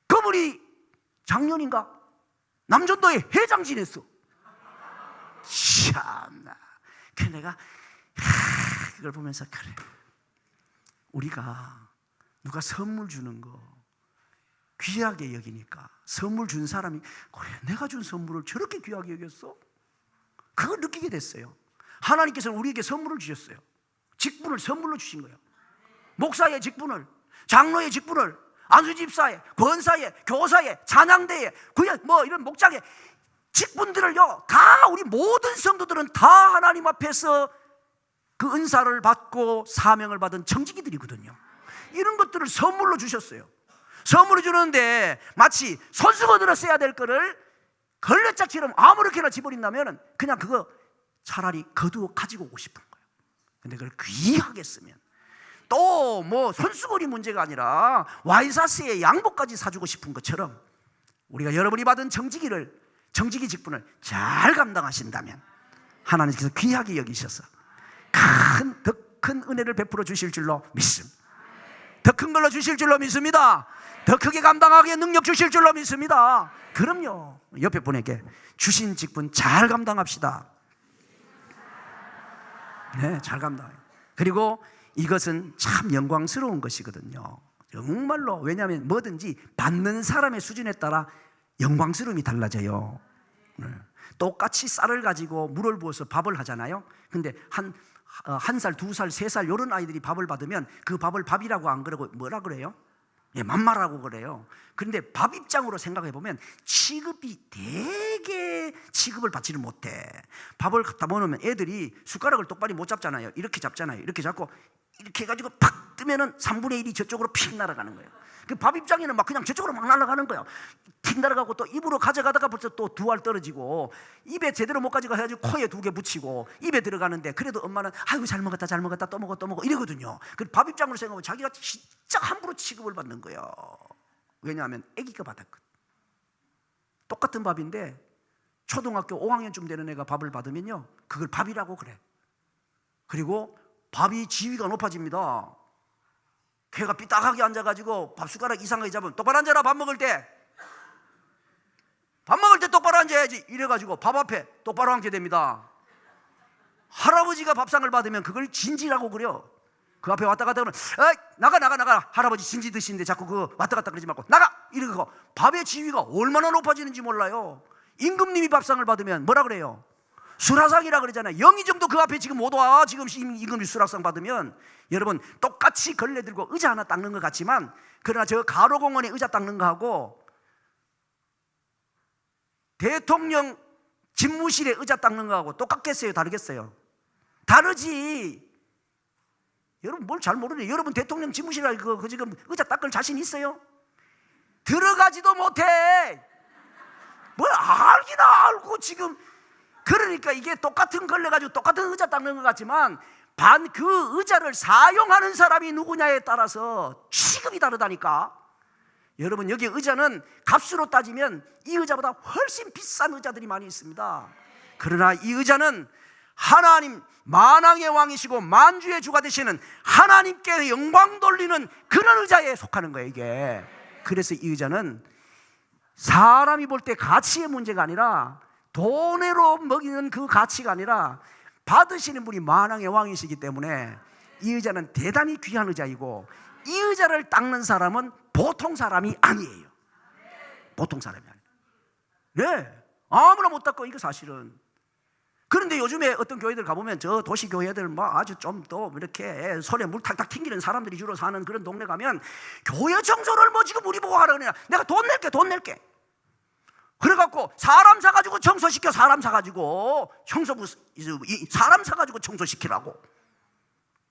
그분이 작년인가 남전도에 회장 지냈어. 참나. 그래서 내가 그걸 보면서 그래, 우리가 누가 선물 주는 거 귀하게 여기니까 선물 준 사람이 그래, 내가 준 선물을 저렇게 귀하게 여겼어? 그걸 느끼게 됐어요. 하나님께서는 우리에게 선물을 주셨어요. 직분을 선물로 주신 거예요. 목사의 직분을, 장로의 직분을, 안수집사의, 권사의, 교사의, 찬양대의, 그냥 뭐 이런 목장의 직분들을요, 다 우리 모든 성도들은 다 하나님 앞에서 그 은사를 받고 사명을 받은 청지기들이거든요. 이런 것들을 선물로 주셨어요. 선물을 주는데 마치 손수건 들어 써야 될 거를 걸레짝처럼 아무렇게나 집어린다면 그냥 그거 차라리 거두어 가지고 오고 싶은 거예요. 근데 그걸 귀하게 쓰면 또 뭐 손수건이 문제가 아니라 와이사스의 양복까지 사주고 싶은 것처럼 우리가 여러분이 받은 청지기 직분을 잘 감당하신다면 하나님께서 귀하게 여기셔서 더 큰 은혜를 베풀어 주실 줄로 믿습니다. 더 큰 걸로 주실 줄로 믿습니다. 더 크게 감당하게 능력 주실 줄로 믿습니다. 그럼요. 옆에 분에게 주신 직분 잘 감당합시다. 네, 잘 감당해요. 그리고 이것은 참 영광스러운 것이거든요. 정말로. 왜냐하면 뭐든지 받는 사람의 수준에 따라 영광스러움이 달라져요. 네. 똑같이 쌀을 가지고 물을 부어서 밥을 하잖아요. 근데 한 살, 두 살, 세 살 이런 아이들이 밥을 받으면 그 밥을 밥이라고 안 그러고 뭐라 그래요? 예, 맘마라고 그래요. 그런데 밥 입장으로 생각해 보면 취급이 되게 취급을 받지를 못해. 밥을 갖다 먹으면 애들이 숟가락을 똑바로 못 잡잖아요. 이렇게 잡잖아요. 이렇게 잡고 이렇게 해가지고 팍 뜨면은 3분의 1이 저쪽으로 픽 날아가는 거예요. 그 밥 입장에는 막 그냥 저쪽으로 막 날아가는 거예요. 틱 날아가고 또 입으로 가져가다가 벌써 또 두 알 떨어지고 입에 제대로 못 가지고 해가지고 코에 2개 붙이고 입에 들어가는데 그래도 엄마는 아이고 잘 먹었다 잘 먹었다 또 먹어 이러거든요. 그 밥 입장으로 생각하면 자기가 진짜 함부로 취급을 받는 거예요. 왜냐하면 아기가 받았거든. 똑같은 밥인데 초등학교 5학년쯤 되는 애가 밥을 받으면요 그걸 밥이라고 그래. 그리고 밥이 지위가 높아집니다. 걔가 삐딱하게 앉아가지고 밥 숟가락 이상하게 잡으면 똑바로 앉아라. 밥 먹을 때 똑바로 앉아야지. 이래가지고 밥 앞에 똑바로 앉게 됩니다. 할아버지가 밥상을 받으면 그걸 진지라고 그래요. 그 앞에 왔다 갔다 그러면 나가 할아버지 진지 드시는데 자꾸 그 왔다 갔다 그러지 말고 나가 이러고 밥의 지위가 얼마나 높아지는지 몰라요. 임금님이 밥상을 받으면 뭐라 그래요? 수라상이라 그러잖아요. 영희 정도 그 앞에 지금 못 와. 지금 임금이 수라상 받으면 여러분 똑같이 걸레 들고 의자 하나 닦는 것 같지만 그러나 저 가로공원에 의자 닦는 거하고 대통령 집무실에 의자 닦는 거하고 똑같겠어요? 다르겠어요? 다르지. 여러분 뭘 잘 모르네. 여러분 대통령 집무실에 그 지금 의자 닦을 자신 있어요? 들어가지도 못해. 뭘 알기나 알고 지금. 그러니까 이게 똑같은 걸레 가지고 똑같은 의자 닦는 것 같지만 그 의자를 사용하는 사람이 누구냐에 따라서 취급이 다르다니까. 여러분 여기 의자는 값으로 따지면 이 의자보다 훨씬 비싼 의자들이 많이 있습니다. 그러나 이 의자는 하나님 만왕의 왕이시고 만주의 주가 되시는 하나님께 영광 돌리는 그런 의자에 속하는 거예요 이게. 그래서 이 의자는 사람이 볼 때 가치의 문제가 아니라 돈으로 먹이는 그 가치가 아니라 받으시는 분이 만왕의 왕이시기 때문에 이 의자는 대단히 귀한 의자이고 이 의자를 닦는 사람은 보통 사람이 아니에요. 보통 사람이 아니에요. 네, 아무나 못 닦고 이거 사실은. 그런데 요즘에 어떤 교회들 가보면 저 도시 교회들 뭐 아주 좀 또 이렇게 손에 물 탁탁 튕기는 사람들이 주로 사는 그런 동네 가면 교회 청소를 뭐 지금 우리 보고 하라 그러냐. 내가 돈 낼게. 그래갖고 사람 사가지고 청소시켜. 사람 사가지고 청소시키라고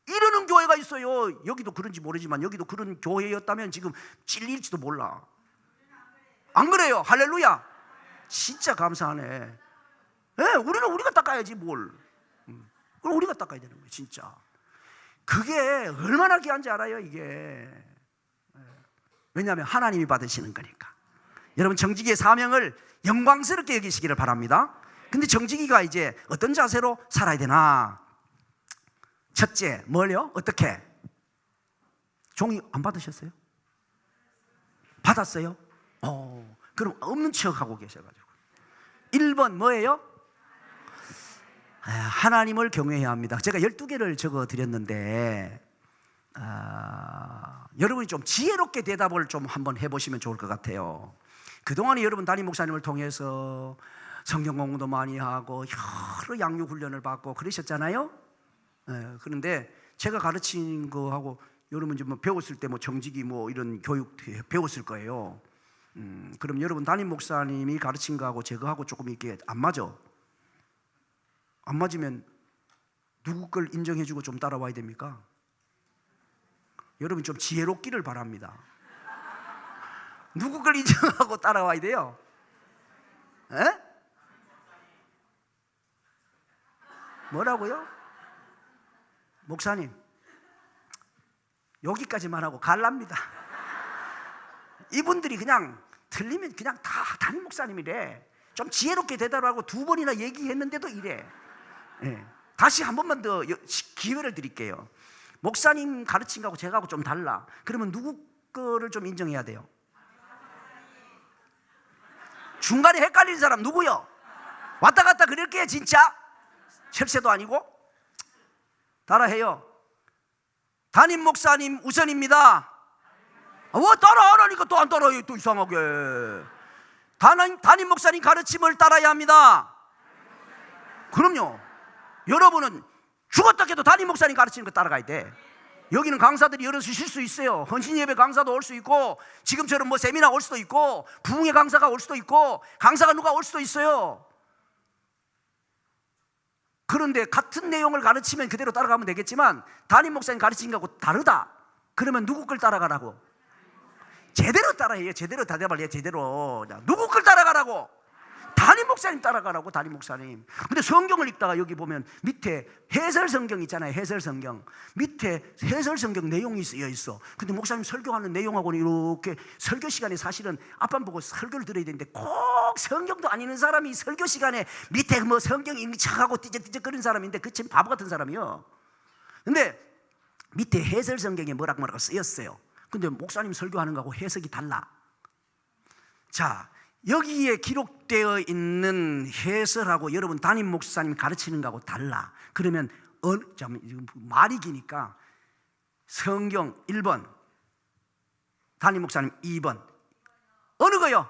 이러는 교회가 있어요. 여기도 그런지 모르지만 여기도 그런 교회였다면 지금 찔릴지도 몰라. 안 그래요? 할렐루야. 진짜 감사하네. 네, 우리는 우리가 닦아야지 뭘. 그럼 우리가 닦아야 되는 거예요, 진짜. 그게 얼마나 귀한지 알아요, 이게. 왜냐하면 하나님이 받으시는 거니까. 여러분, 정직이의 사명을 영광스럽게 여기시기를 바랍니다. 근데 정직이가 이제 어떤 자세로 살아야 되나? 첫째, 뭘요? 어떻게? 종이 안 받으셨어요? 받았어요? 그럼 없는 척하고 계셔가지고. 1번 뭐예요? 하나님을 경외해야 합니다. 제가 12개를 적어 드렸는데 여러분이 좀 지혜롭게 대답을 좀 한번 해보시면 좋을 것 같아요. 그동안에 여러분 담임 목사님을 통해서 성경 공부도 많이 하고 여러 양육 훈련을 받고 그러셨잖아요. 그런데 제가 가르친 거하고 여러분 뭐 배웠을 때 뭐 정직이 뭐 이런 교육 배웠을 거예요. 그럼 여러분 담임 목사님이 가르친 거하고 제거하고 조금 이게 안 맞아. 안 맞으면 누구 걸 인정해주고 좀 따라와야 됩니까? 여러분 좀 지혜롭기를 바랍니다. 누구 걸 인정하고 따라와야 돼요? 에? 뭐라고요? 목사님, 여기까지만 하고 갈랍니다. 이분들이 그냥 틀리면 그냥 다 담임 목사님이래. 좀 지혜롭게 대답하고 2번이나 얘기했는데도 이래. 다시 한 번만 더 기회를 드릴게요. 목사님 가르친 거하고 제가하고 좀 달라. 그러면 누구 거를 좀 인정해야 돼요? 중간에 헷갈리는 사람 누구요? 왔다 갔다 그럴게요, 진짜. 철새도 아니고. 따라해요. 담임 목사님 우선입니다. 왜 따라 안 하니까 또 안 따라해요, 또 이상하게. 담임 목사님 가르침을 따라야 합니다. 그럼요. 여러분은 죽었다 해도 담임 목사님 가르치는 거 따라가야 돼. 여기는 강사들이 여러 쓰실 수 있어요. 헌신 예배 강사도 올 수 있고, 지금처럼 뭐 세미나 올 수도 있고, 부흥의 강사가 올 수도 있고, 강사가 누가 올 수도 있어요. 그런데 같은 내용을 가르치면 그대로 따라가면 되겠지만 담임 목사님 가르친 거하고 다르다. 그러면 누구 걸 따라가라고? 제대로 따라해요. 제대로 대답을 해요. 제대로. 누구 걸 따라가라고? 담임 목사님 따라가라고. 담임 목사님. 근데 성경을 읽다가 여기 보면 밑에 해설 성경 있잖아요. 해설 성경 밑에 해설 성경 내용이 쓰여 있어. 근데 목사님 설교하는 내용하고는 이렇게 설교 시간에 사실은 앞만 보고 설교를 들어야 되는데 꼭 성경도 안 읽는 사람이 설교 시간에 밑에 뭐 성경 읽는 척하고 띠적띠적거리는 사람인데 그 참 바보 같은 사람이요. 근데 밑에 해설 성경에 뭐라고 쓰였어요. 근데 목사님 설교하는 거하고 해석이 달라. 자, 여기에 기록되어 있는 해설하고 여러분 담임 목사님 가르치는 거하고 달라. 그러면 말이 기니까 성경 1번, 담임 목사님 2번. 어느 거요?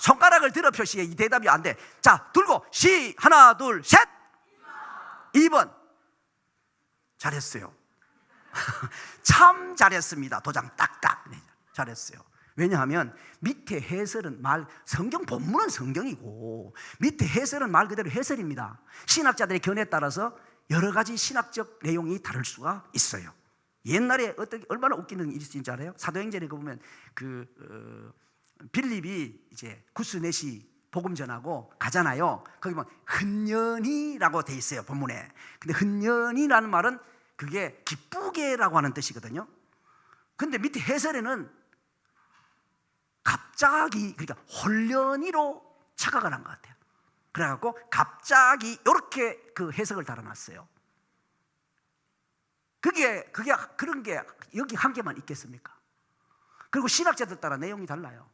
손가락을 들어 표시해. 이 대답이 안 돼. 자, 들고 하나 둘 셋. 2번. 잘했어요. 참 잘했습니다. 도장 딱딱. 네, 잘했어요. 왜냐하면 밑에 해설은 성경 본문은 성경이고 밑에 해설은 말 그대로 해설입니다. 신학자들의 견해에 따라서 여러 가지 신학적 내용이 다를 수가 있어요. 옛날에 얼마나 웃기는 일이 있는지 알아요? 사도행전에 보면 빌립이 이제 구스넷이 복음 전하고 가잖아요. 거기 보면 흔연히라고 돼 있어요, 본문에. 근데 흔연히라는 말은 그게 기쁘게라고 하는 뜻이거든요. 근데 밑에 해설에는 갑자기, 그러니까 홀연히로 착각을 한 것 같아요. 그래갖고 갑자기 이렇게 그 해석을 달아놨어요. 그런 게 여기 한 개만 있겠습니까? 그리고 신학자들 따라 내용이 달라요.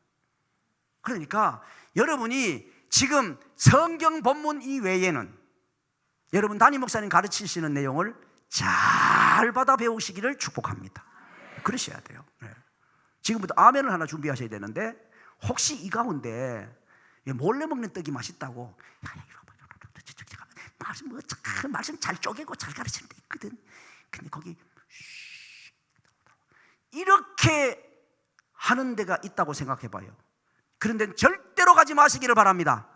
그러니까 여러분이 지금 성경 본문 이외에는 여러분 담임 목사님 가르치시는 내용을 잘 받아 배우시기를 축복합니다. 그러셔야 돼요. 네. 지금부터 아멘을 하나 준비하셔야 되는데, 혹시 이 가운데 몰래 먹는 떡이 맛있다고 말씀 잘 쪼개고 잘 가르치는 데 있거든. 근데 거기 이렇게 하는 데가 있다고 생각해 봐요. 그런데 절대로 가지 마시기를 바랍니다.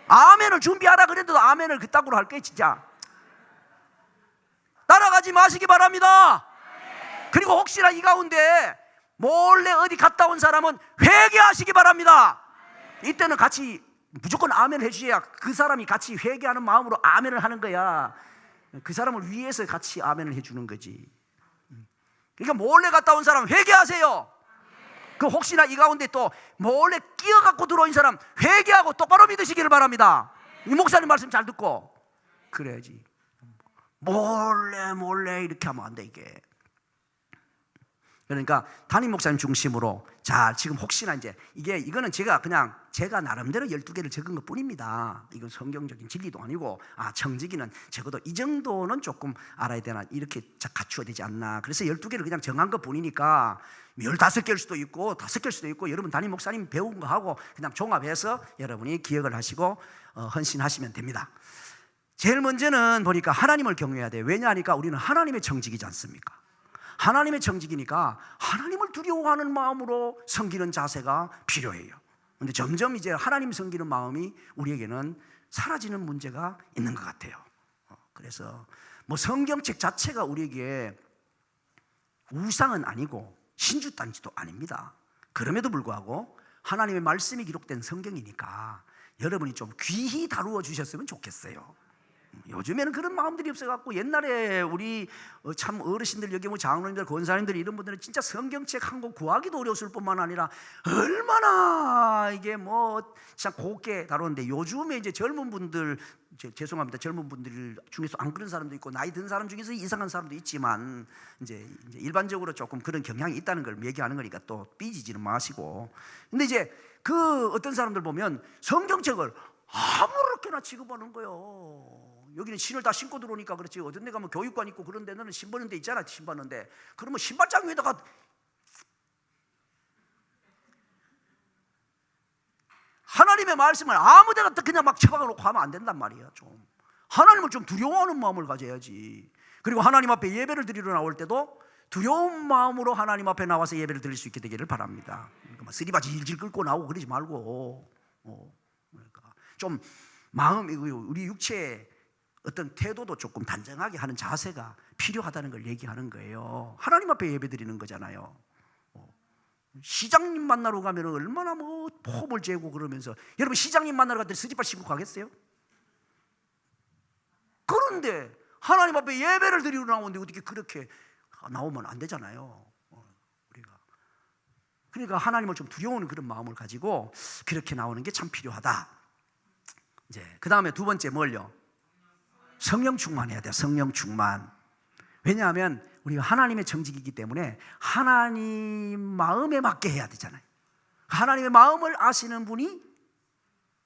아멘을 준비하라 그래도 아멘을 그따구로 할게 진짜. 따라가지 마시기 바랍니다. 그리고 혹시나 이 가운데 몰래 어디 갔다 온 사람은 회개하시기 바랍니다. 이때는 같이 무조건 아멘 해주셔야 그 사람이 같이 회개하는 마음으로 아멘을 하는 거야. 그 사람을 위해서 같이 아멘을 해주는 거지. 그러니까 몰래 갔다 온 사람 회개하세요. 그 혹시나 이 가운데 또 몰래 끼어갖고 들어온 사람 회개하고 똑바로 믿으시기를 바랍니다. 이 목사님 말씀 잘 듣고 그래야지. 몰래 이렇게 하면 안 돼 이게. 그러니까 담임 목사님 중심으로 자 지금 혹시나 이제 이거는 제가 나름대로 12개를 적은 것 뿐입니다. 이건 성경적인 진리도 아니고 청지기는 적어도 이 정도는 조금 알아야 되나 이렇게 갖추어야 되지 않나. 그래서 12개를 그냥 정한 것 뿐이니까 15개일 수도 있고 5개일 수도 있고 여러분 담임 목사님 배운 거 하고 그냥 종합해서 여러분이 기억을 하시고 헌신하시면 됩니다. 제일 먼저는 보니까 하나님을 경외해야 돼요. 왜냐하니까 우리는 하나님의 청지기지 않습니까? 하나님의 청지기니까 하나님을 두려워하는 마음으로 섬기는 자세가 필요해요. 그런데 점점 이제 하나님 섬기는 마음이 우리에게는 사라지는 문제가 있는 것 같아요. 그래서 뭐 성경책 자체가 우리에게 우상은 아니고 신주단지도 아닙니다. 그럼에도 불구하고 하나님의 말씀이 기록된 성경이니까 여러분이 좀 귀히 다루어 주셨으면 좋겠어요. 요즘에는 그런 마음들이 없어갖고 옛날에 우리 참 어르신들 여기 뭐 장로님들 권사님들 이런 분들은 진짜 성경책 한 권 구하기도 어려웠을 뿐만 아니라 얼마나 이게 뭐 진짜 곱게 다루는데 요즘에 이제 젊은 분들 죄송합니다 젊은 분들 중에서 안 그런 사람도 있고 나이 든 사람 중에서 이상한 사람도 있지만 이제 일반적으로 조금 그런 경향이 있다는 걸 얘기하는 거니까 또 삐지지는 마시고. 근데 이제 그 어떤 사람들 보면 성경책을 아무렇게나 취급하는 거예요. 여기는 신을 다 신고 들어오니까 그렇지 어떤 데 가면 교육관 있고 그런 데는 신바는 데 있잖아. 신바는데 그러면 신발장 위에다가 하나님의 말씀을 아무 데나 그냥 막 쳐박아 놓고 하면 안 된단 말이에요. 좀 하나님을 좀 두려워하는 마음을 가져야지. 그리고 하나님 앞에 예배를 드리러 나올 때도 두려운 마음으로 하나님 앞에 나와서 예배를 드릴 수 있게 되기를 바랍니다. 그러니까 쓰리바지 질질 끌고 나오고 그러지 말고 그러니까 좀 마음이 우리 육체의 어떤 태도도 조금 단정하게 하는 자세가 필요하다는 걸 얘기하는 거예요. 하나님 앞에 예배 드리는 거잖아요. 시장님 만나러 가면 얼마나 뭐 폼을 재고 그러면서 여러분 시장님 만나러 갔더니 스리퍼 신고 가겠어요? 그런데 하나님 앞에 예배를 드리러 나오는데 어떻게 그렇게 나오면 안 되잖아요. 우리가 그러니까 하나님을 좀 두려워하는 그런 마음을 가지고 그렇게 나오는 게 참 필요하다. 이제 그 다음에 두 번째 뭘요? 성령 충만해야 돼요. 성령 충만. 왜냐하면 우리가 하나님의 청지기이기 때문에 하나님 마음에 맞게 해야 되잖아요. 하나님의 마음을 아시는 분이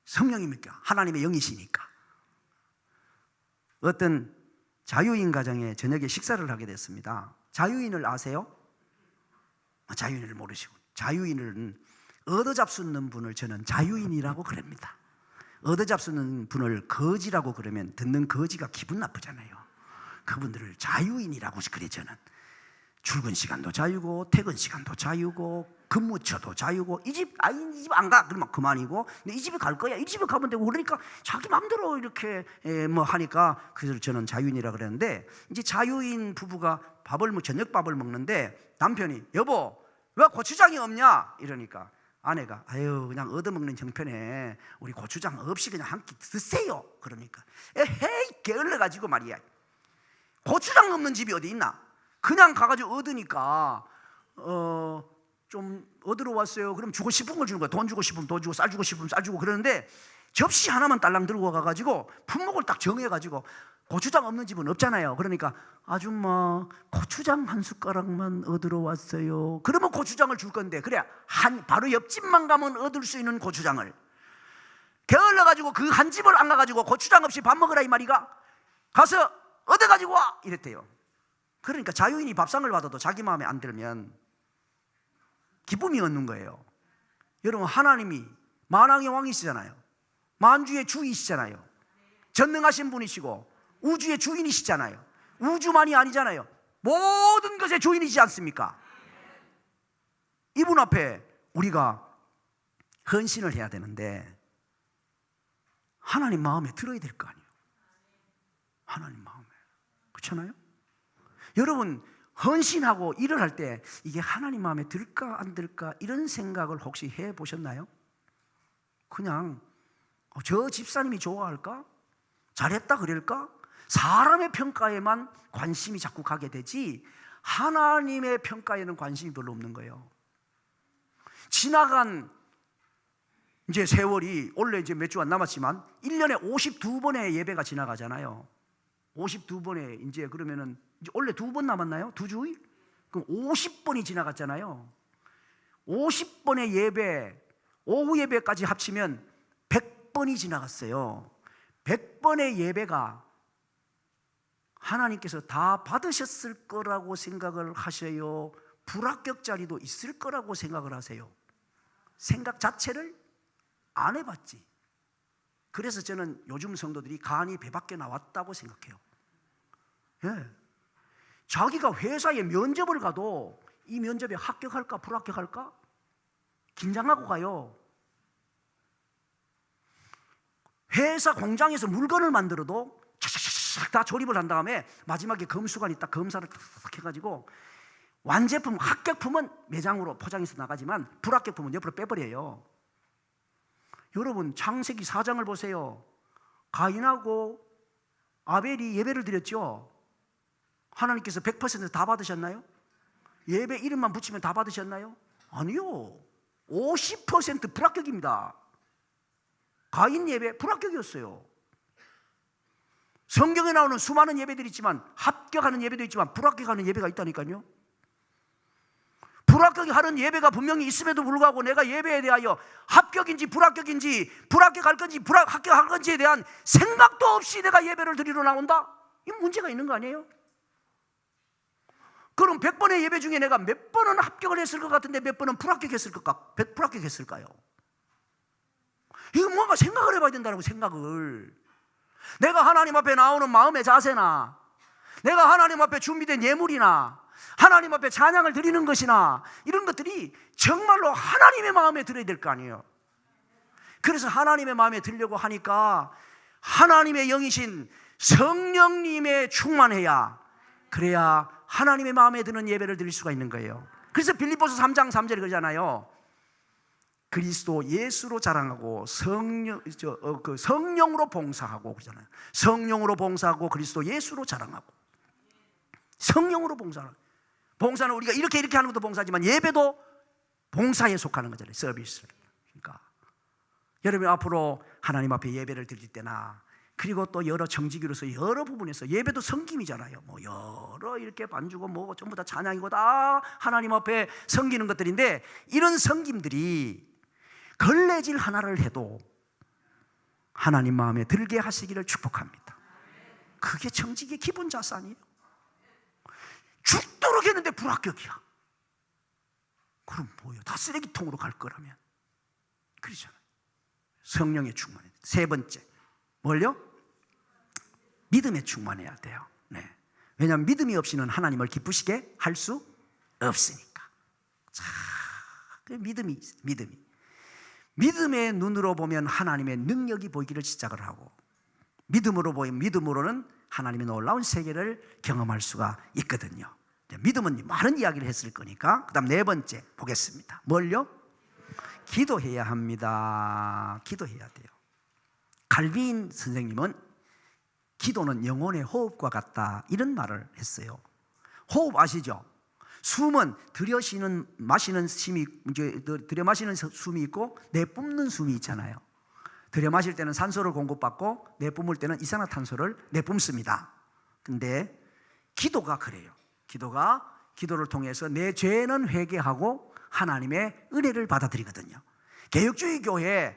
성령입니까? 하나님의 영이시니까. 어떤 자유인 가정에 저녁에 식사를 하게 됐습니다. 자유인을 아세요? 자유인을 모르시고. 자유인은 얻어잡수는 분을 저는 자유인이라고 그럽니다. 얻어잡수는 분을 거지라고 그러면 듣는 거지가 기분 나쁘잖아요. 그분들을 자유인이라고 그래. 저는 출근 시간도 자유고 퇴근 시간도 자유고 근무처도 자유고 이 집 안 가 그러면 그만이고 근데 이 집에 갈 거야 이 집에 가면 되고 그러니까 자기 마음대로 이렇게 뭐 하니까 그래서 저는 자유인이라 그랬는데 이제 자유인 부부가 저녁밥을 먹는데 남편이 여보 왜 고추장이 없냐 이러니까 아내가 그냥 얻어먹는 형편에 우리 고추장 없이 그냥 한 끼 드세요. 그러니까 에헤이 게을러가지고 말이야. 고추장 없는 집이 어디 있나? 그냥 가가지고 얻으니까 좀 얻으러 왔어요. 그럼 주고 싶은 걸 주는 거야. 돈 주고 싶으면 돈 주고 쌀 주고 싶으면 쌀 주고 그러는데 접시 하나만 딸랑 들고 가가지고 품목을 딱 정해가지고 고추장 없는 집은 없잖아요. 그러니까 아줌마 고추장 한 숟가락만 얻으러 왔어요. 그러면 고추장을 줄 건데 그래 바로 옆집만 가면 얻을 수 있는 고추장을 게을러가지고 그 한 집을 안 가가지고 고추장 없이 밥 먹으라 이 말이가 가서 얻어가지고 와 이랬대요. 그러니까 자유인이 밥상을 받아도 자기 마음에 안 들면 기쁨이 없는 거예요. 여러분 하나님이 만왕의 왕이시잖아요. 만주의 주이시잖아요. 전능하신 분이시고 우주의 주인이시잖아요. 우주만이 아니잖아요. 모든 것의 주인이시지 않습니까? 이분 앞에 우리가 헌신을 해야 되는데 하나님 마음에 들어야 될 거 아니에요. 하나님 마음에. 그렇잖아요? 여러분 헌신하고 일을 할 때 이게 하나님 마음에 들까 안 들까 이런 생각을 혹시 해보셨나요? 그냥 저 집사님이 좋아할까? 잘했다 그럴까? 사람의 평가에만 관심이 자꾸 가게 되지 하나님의 평가에는 관심이 별로 없는 거예요. 지나간 이제 세월이 원래 이제 몇 주 안 남았지만 1년에 52번의 예배가 지나가잖아요. 52번에 이제 그러면은 이제 원래 2번 남았나요? 2주? 그럼 50번이 지나갔잖아요. 50번의 예배, 오후 예배까지 합치면 100번이 지나갔어요. 100번의 예배가 하나님께서 다 받으셨을 거라고 생각을 하셔요? 불합격 자리도 있을 거라고 생각을 하세요? 생각 자체를 안 해봤지. 그래서 저는 요즘 성도들이 간이 배 밖에 나왔다고 생각해요. 예. 자기가 회사에 면접을 가도 이 면접에 합격할까 불합격할까 긴장하고 가요. 회사 공장에서 물건을 만들어도 착착착 다 조립을 한 다음에 마지막에 검수관이 딱 검사를 탁 해가지고 완제품, 합격품은 매장으로 포장해서 나가지만 불합격품은 옆으로 빼버려요. 여러분 창세기 4장을 보세요. 가인하고 아벨이 예배를 드렸죠. 하나님께서 100% 다 받으셨나요? 예배 이름만 붙이면 다 받으셨나요? 아니요. 50% 불합격입니다. 가인 예배 불합격이었어요. 성경에 나오는 수많은 예배들이 있지만 합격하는 예배도 있지만 불합격하는 예배가 있다니까요. 불합격하는 예배가 분명히 있음에도 불구하고 내가 예배에 대하여 합격인지 불합격인지 불합격할 건지 합격할 건지에 대한 생각도 없이 내가 예배를 드리러 나온다? 이 문제가 있는 거 아니에요? 그럼 100번의 예배 중에 내가 몇 번은 합격을 했을 것 같은데 몇 번은 불합격했을까요? 이거 뭔가 생각을 해봐야 된다고. 생각을. 내가 하나님 앞에 나오는 마음의 자세나 내가 하나님 앞에 준비된 예물이나 하나님 앞에 찬양을 드리는 것이나 이런 것들이 정말로 하나님의 마음에 들어야 될 거 아니에요. 그래서 하나님의 마음에 들려고 하니까 하나님의 영이신 성령님에 충만해야, 그래야 하나님의 마음에 드는 예배를 드릴 수가 있는 거예요. 그래서 빌립보서 3장 3절에 그러잖아요. 그리스도 예수로 자랑하고 성령으로 봉사하고 그러잖아요. 성령으로 봉사하고 그리스도 예수로 자랑하고. 성령으로 봉사하는. 봉사는 우리가 이렇게 하는 것도 봉사지만 예배도 봉사에 속하는 거잖아요. 서비스. 그러니까 여러분 앞으로 하나님 앞에 예배를 드릴 때나 그리고 또 여러 정직으로서 여러 부분에서 예배도 섬김이잖아요. 뭐 여러 이렇게 반주고 뭐 전부 다 찬양이고 다 하나님 앞에 섬기는 것들인데 이런 섬김들이 걸레질 하나를 해도 하나님 마음에 들게 하시기를 축복합니다. 그게 정직의 기본 자산이에요. 죽도록 했는데 불합격이야. 그럼 뭐예요? 다 쓰레기통으로 갈 거라면. 그러잖아요. 성령에 충만해야 돼요. 세 번째 뭘요? 믿음에 충만해야 돼요. 네. 왜냐하면 믿음이 없이는 하나님을 기쁘시게 할 수 없으니까. 자, 믿음의 눈으로 보면 하나님의 능력이 보이기를 시작을 하고, 믿음으로는 하나님의 놀라운 세계를 경험할 수가 있거든요. 믿음은 많은 이야기를 했을 거니까. 그 다음 네 번째 보겠습니다. 뭘요? 기도해야 합니다. 기도해야 돼요. 칼빈 선생님은 기도는 영혼의 호흡과 같다 이런 말을 했어요. 호흡 아시죠? 숨은 들여 마시는 숨이 있고 내뿜는 숨이 있잖아요. 들여 마실 때는 산소를 공급받고 내뿜을 때는 이산화탄소를 내뿜습니다. 근데 기도가 그래요. 기도를 통해서 내 죄는 회개하고 하나님의 은혜를 받아들이거든요. 개혁주의 교회에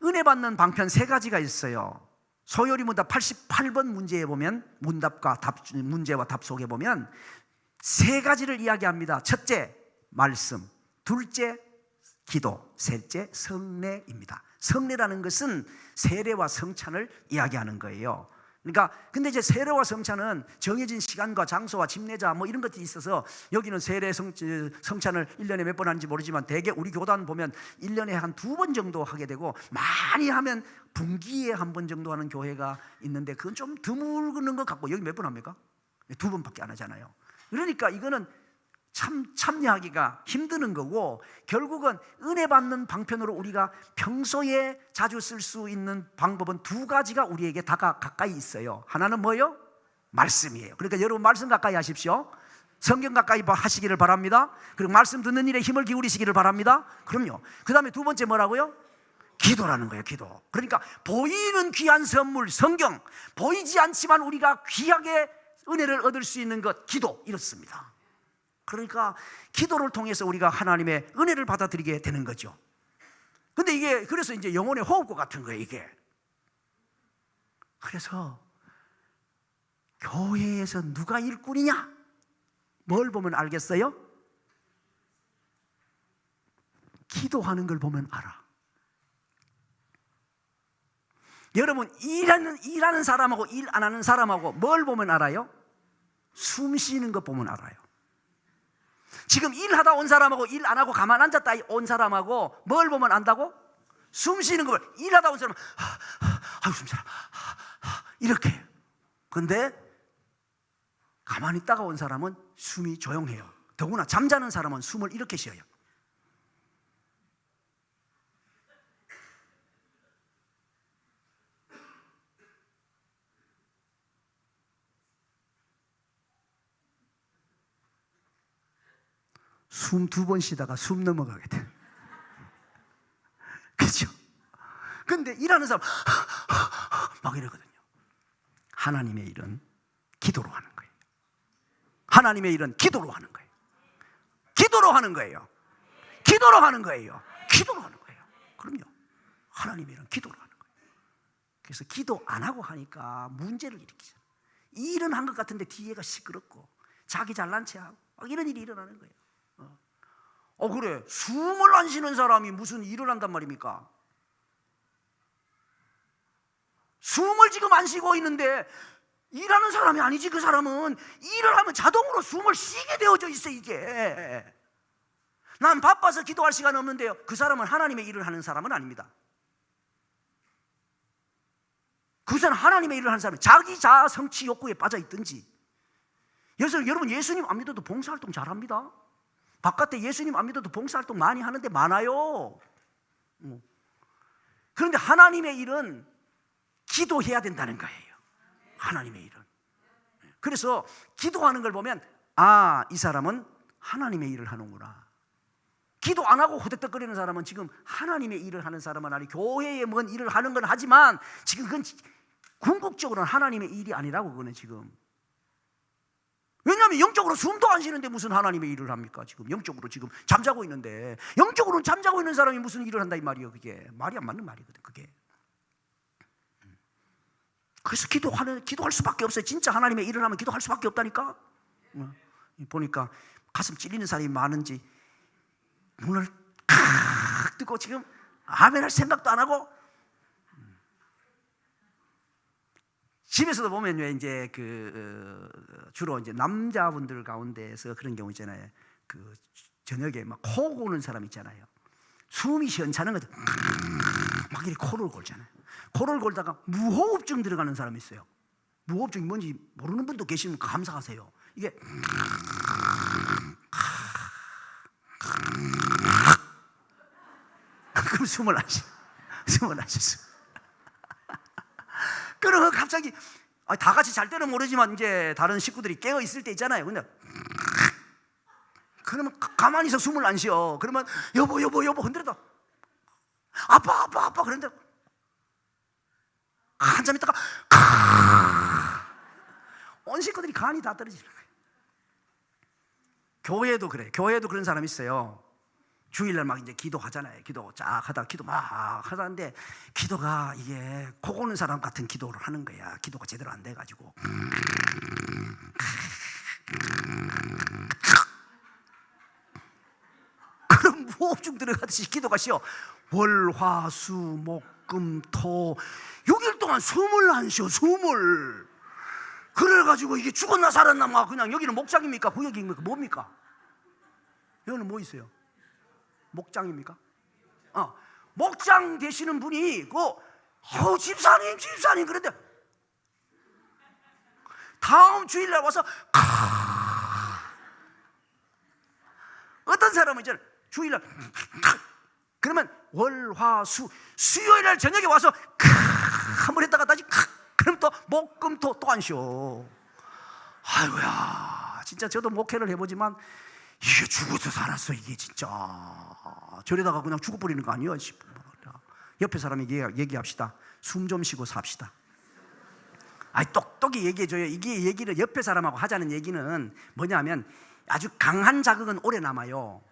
은혜 받는 방편 세 가지가 있어요. 소요리 문답 88번 문제에 보면 문제와 답 속에 보면 세 가지를 이야기합니다. 첫째 말씀, 둘째 기도, 셋째 성례입니다. 성례라는 것은 세례와 성찬을 이야기하는 거예요. 그러니까 근데 이제 세례와 성찬은 정해진 시간과 장소와 집례자 뭐 이런 것들이 있어서 여기는 세례 성찬을 1년에 몇 번 하는지 모르지만 대개 우리 교단 보면 1년에 한 2번 정도 하게 되고 많이 하면 분기에 한 번 정도 하는 교회가 있는데 그건 좀 드물는 것 같고, 여기 몇 번 합니까? 2번밖에 안 하잖아요. 그러니까 이거는 참여하기가 힘드는 거고, 결국은 은혜 받는 방편으로 우리가 평소에 자주 쓸 수 있는 방법은 두 가지가 우리에게 다 가까이 있어요. 하나는 뭐예요? 말씀이에요. 그러니까 여러분 말씀 가까이 하십시오. 성경 가까이 하시기를 바랍니다. 그리고 말씀 듣는 일에 힘을 기울이시기를 바랍니다. 그럼요. 그 다음에 두 번째 뭐라고요? 기도라는 거예요. 기도. 그러니까 보이는 귀한 선물 성경, 보이지 않지만 우리가 귀하게 은혜를 얻을 수 있는 것, 기도, 이렇습니다. 그러니까 기도를 통해서 우리가 하나님의 은혜를 받아들이게 되는 거죠. 근데 이게 그래서 이제 영혼의 호흡과 같은 거예요, 이게. 그래서 교회에서 누가 일꾼이냐? 뭘 보면 알겠어요? 기도하는 걸 보면 알아. 여러분 일하는 사람하고 일 안 하는 사람하고 뭘 보면 알아요? 숨 쉬는 것 보면 알아요. 지금 일하다 온 사람하고 일 안 하고 가만 앉았다 온 사람하고 뭘 보면 안다고? 숨 쉬는 걸. 일하다 온 사람은 아유 숨쉬라 이렇게. 근데 가만히 있다가 온 사람은 숨이 조용해요. 더구나 잠자는 사람은 숨을 이렇게 쉬어요. 숨 2번 쉬다가 숨 넘어가게 돼. 그렇죠? 근데 일하는 사람 막 이러거든요. 하나님의 일은 기도로 하는 거예요. 하나님의 일은 기도로 하는 거예요. 기도로 하는 거예요. 기도로 하는 거예요. 기도로 하는 거예요. 그럼요. 하나님의 일은 기도로 하는 거예요. 그래서 기도 안 하고 하니까 문제를 일으키잖아요. 일은 한 것 같은데 뒤에가 시끄럽고 자기 잘난 체하고 이런 일이 일어나는 거예요. 그래, 숨을 안 쉬는 사람이 무슨 일을 한단 말입니까? 숨을 지금 안 쉬고 있는데 일하는 사람이 아니지. 그 사람은 일을 하면 자동으로 숨을 쉬게 되어져 있어. 이게 난 바빠서 기도할 시간 없는데요, 그 사람은 하나님의 일을 하는 사람은 아닙니다. 그 사람은 하나님의 일을 하는 사람은 자기 자아 성취 욕구에 빠져 있든지. 그래서 여러분 예수님 안 믿어도 봉사활동 잘합니다. 바깥에 예수님 안 믿어도 봉사활동 많이 하는데 많아요. 그런데 하나님의 일은 기도해야 된다는 거예요. 하나님의 일은. 그래서 기도하는 걸 보면 이 사람은 하나님의 일을 하는구나. 기도 안 하고 호들떡거리는 사람은 지금 하나님의 일을 하는 사람은 아니, 교회에 뭔 일을 하는 건 하지만 지금 그건 궁극적으로는 하나님의 일이 아니라고. 그거는 지금. 왜냐하면 영적으로 숨도 안 쉬는데 무슨 하나님의 일을 합니까? 지금 영적으로 지금 잠자고 있는데, 영적으로는 잠자고 있는 사람이 무슨 일을 한다 이 말이에요. 그게 말이 안 맞는 말이거든. 그게. 그래서 기도할 수밖에 없어요. 진짜 하나님의 일을 하면 기도할 수밖에 없다니까. 보니까 가슴 찔리는 사람이 많은지 눈을 칵 뜨고 지금 아멘할 생각도 안 하고. 집에서도 보면 이제 주로 이제 남자분들 가운데서 그런 경우 있잖아요. 저녁에 막 코 고는 사람 있잖아요. 숨이 시원찮은 거죠. 막 이렇게 코를 골잖아요. 코를 골다가 무호흡증 들어가는 사람이 있어요. 무호흡증이 뭔지 모르는 분도 계시면 감사하세요. 이게 그럼 숨을 안 쉬어. 그러면 갑자기 다 같이 잘 때는 모르지만 이제 다른 식구들이 깨어 있을 때 있잖아요. 근데 그러면 가만히 있어 숨을 안 쉬어. 그러면 여보 흔들어도 아빠 그런데 한참 있다가 온 식구들이 간이 다 떨어지는 거예요. 교회도 그래. 교회도 그런 사람이 있어요. 주일날 막 이제 기도하잖아요. 기도 쫙 하다가 기도 막 하다는데 기도가 이게 코 고는 사람 같은 기도를 하는 거야. 기도가 제대로 안 돼가지고 그럼 무호흡증 들어가듯이 기도가 쉬어. 월, 화, 수, 목, 금, 토 6일 동안 숨을 안 쉬어. 숨을. 그래가지고 이게 죽었나 살았나 막 그냥. 여기는 목장입니까? 구역입니까? 뭡니까? 여기는 뭐 있어요? 목장입니까? 목장 되시는 분이 집사님 그런데 다음 주일날 와서 어떤 사람은 이제 주일날 그러면 월, 화, 수요일날 저녁에 와서 한번 했다가 다시 그럼 또 목, 금, 토 또 안 쉬어. 아이고야, 진짜 저도 목회를 해보지만 이게 죽어서 살았어, 이게 진짜. 저러다가 그냥 죽어버리는 거 아니야? 옆에 사람이 얘기합시다. 숨 좀 쉬고 삽시다. 아니, 똑똑히 얘기해줘요. 이게 얘기를 옆에 사람하고 하자는 얘기는 뭐냐면 아주 강한 자극은 오래 남아요.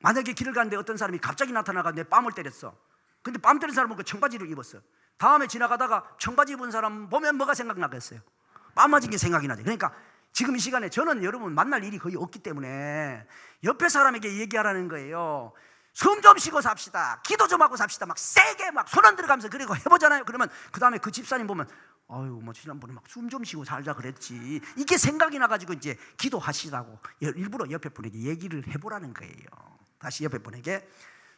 만약에 길을 가는데 어떤 사람이 갑자기 나타나가 내 뺨을 때렸어. 근데 뺨 때린 사람은 그 청바지를 입었어. 다음에 지나가다가 청바지 입은 사람 보면 뭐가 생각나겠어요? 뺨 맞은 게 생각이 나죠. 그러니까 지금 이 시간에 저는 여러분 만날 일이 거의 없기 때문에 옆에 사람에게 얘기하라는 거예요. 숨 좀 쉬고 삽시다. 기도 좀 하고 삽시다. 막 세게 막 손 안 들어가면서 그리고 해보잖아요. 그러면 그 다음에 그 집사님 보면 아유, 뭐 지난번에 막 숨 좀 쉬고 살자 그랬지. 이게 생각이 나가지고 이제 기도하시라고 일부러 옆에 분에게 얘기를 해보라는 거예요. 다시 옆에 분에게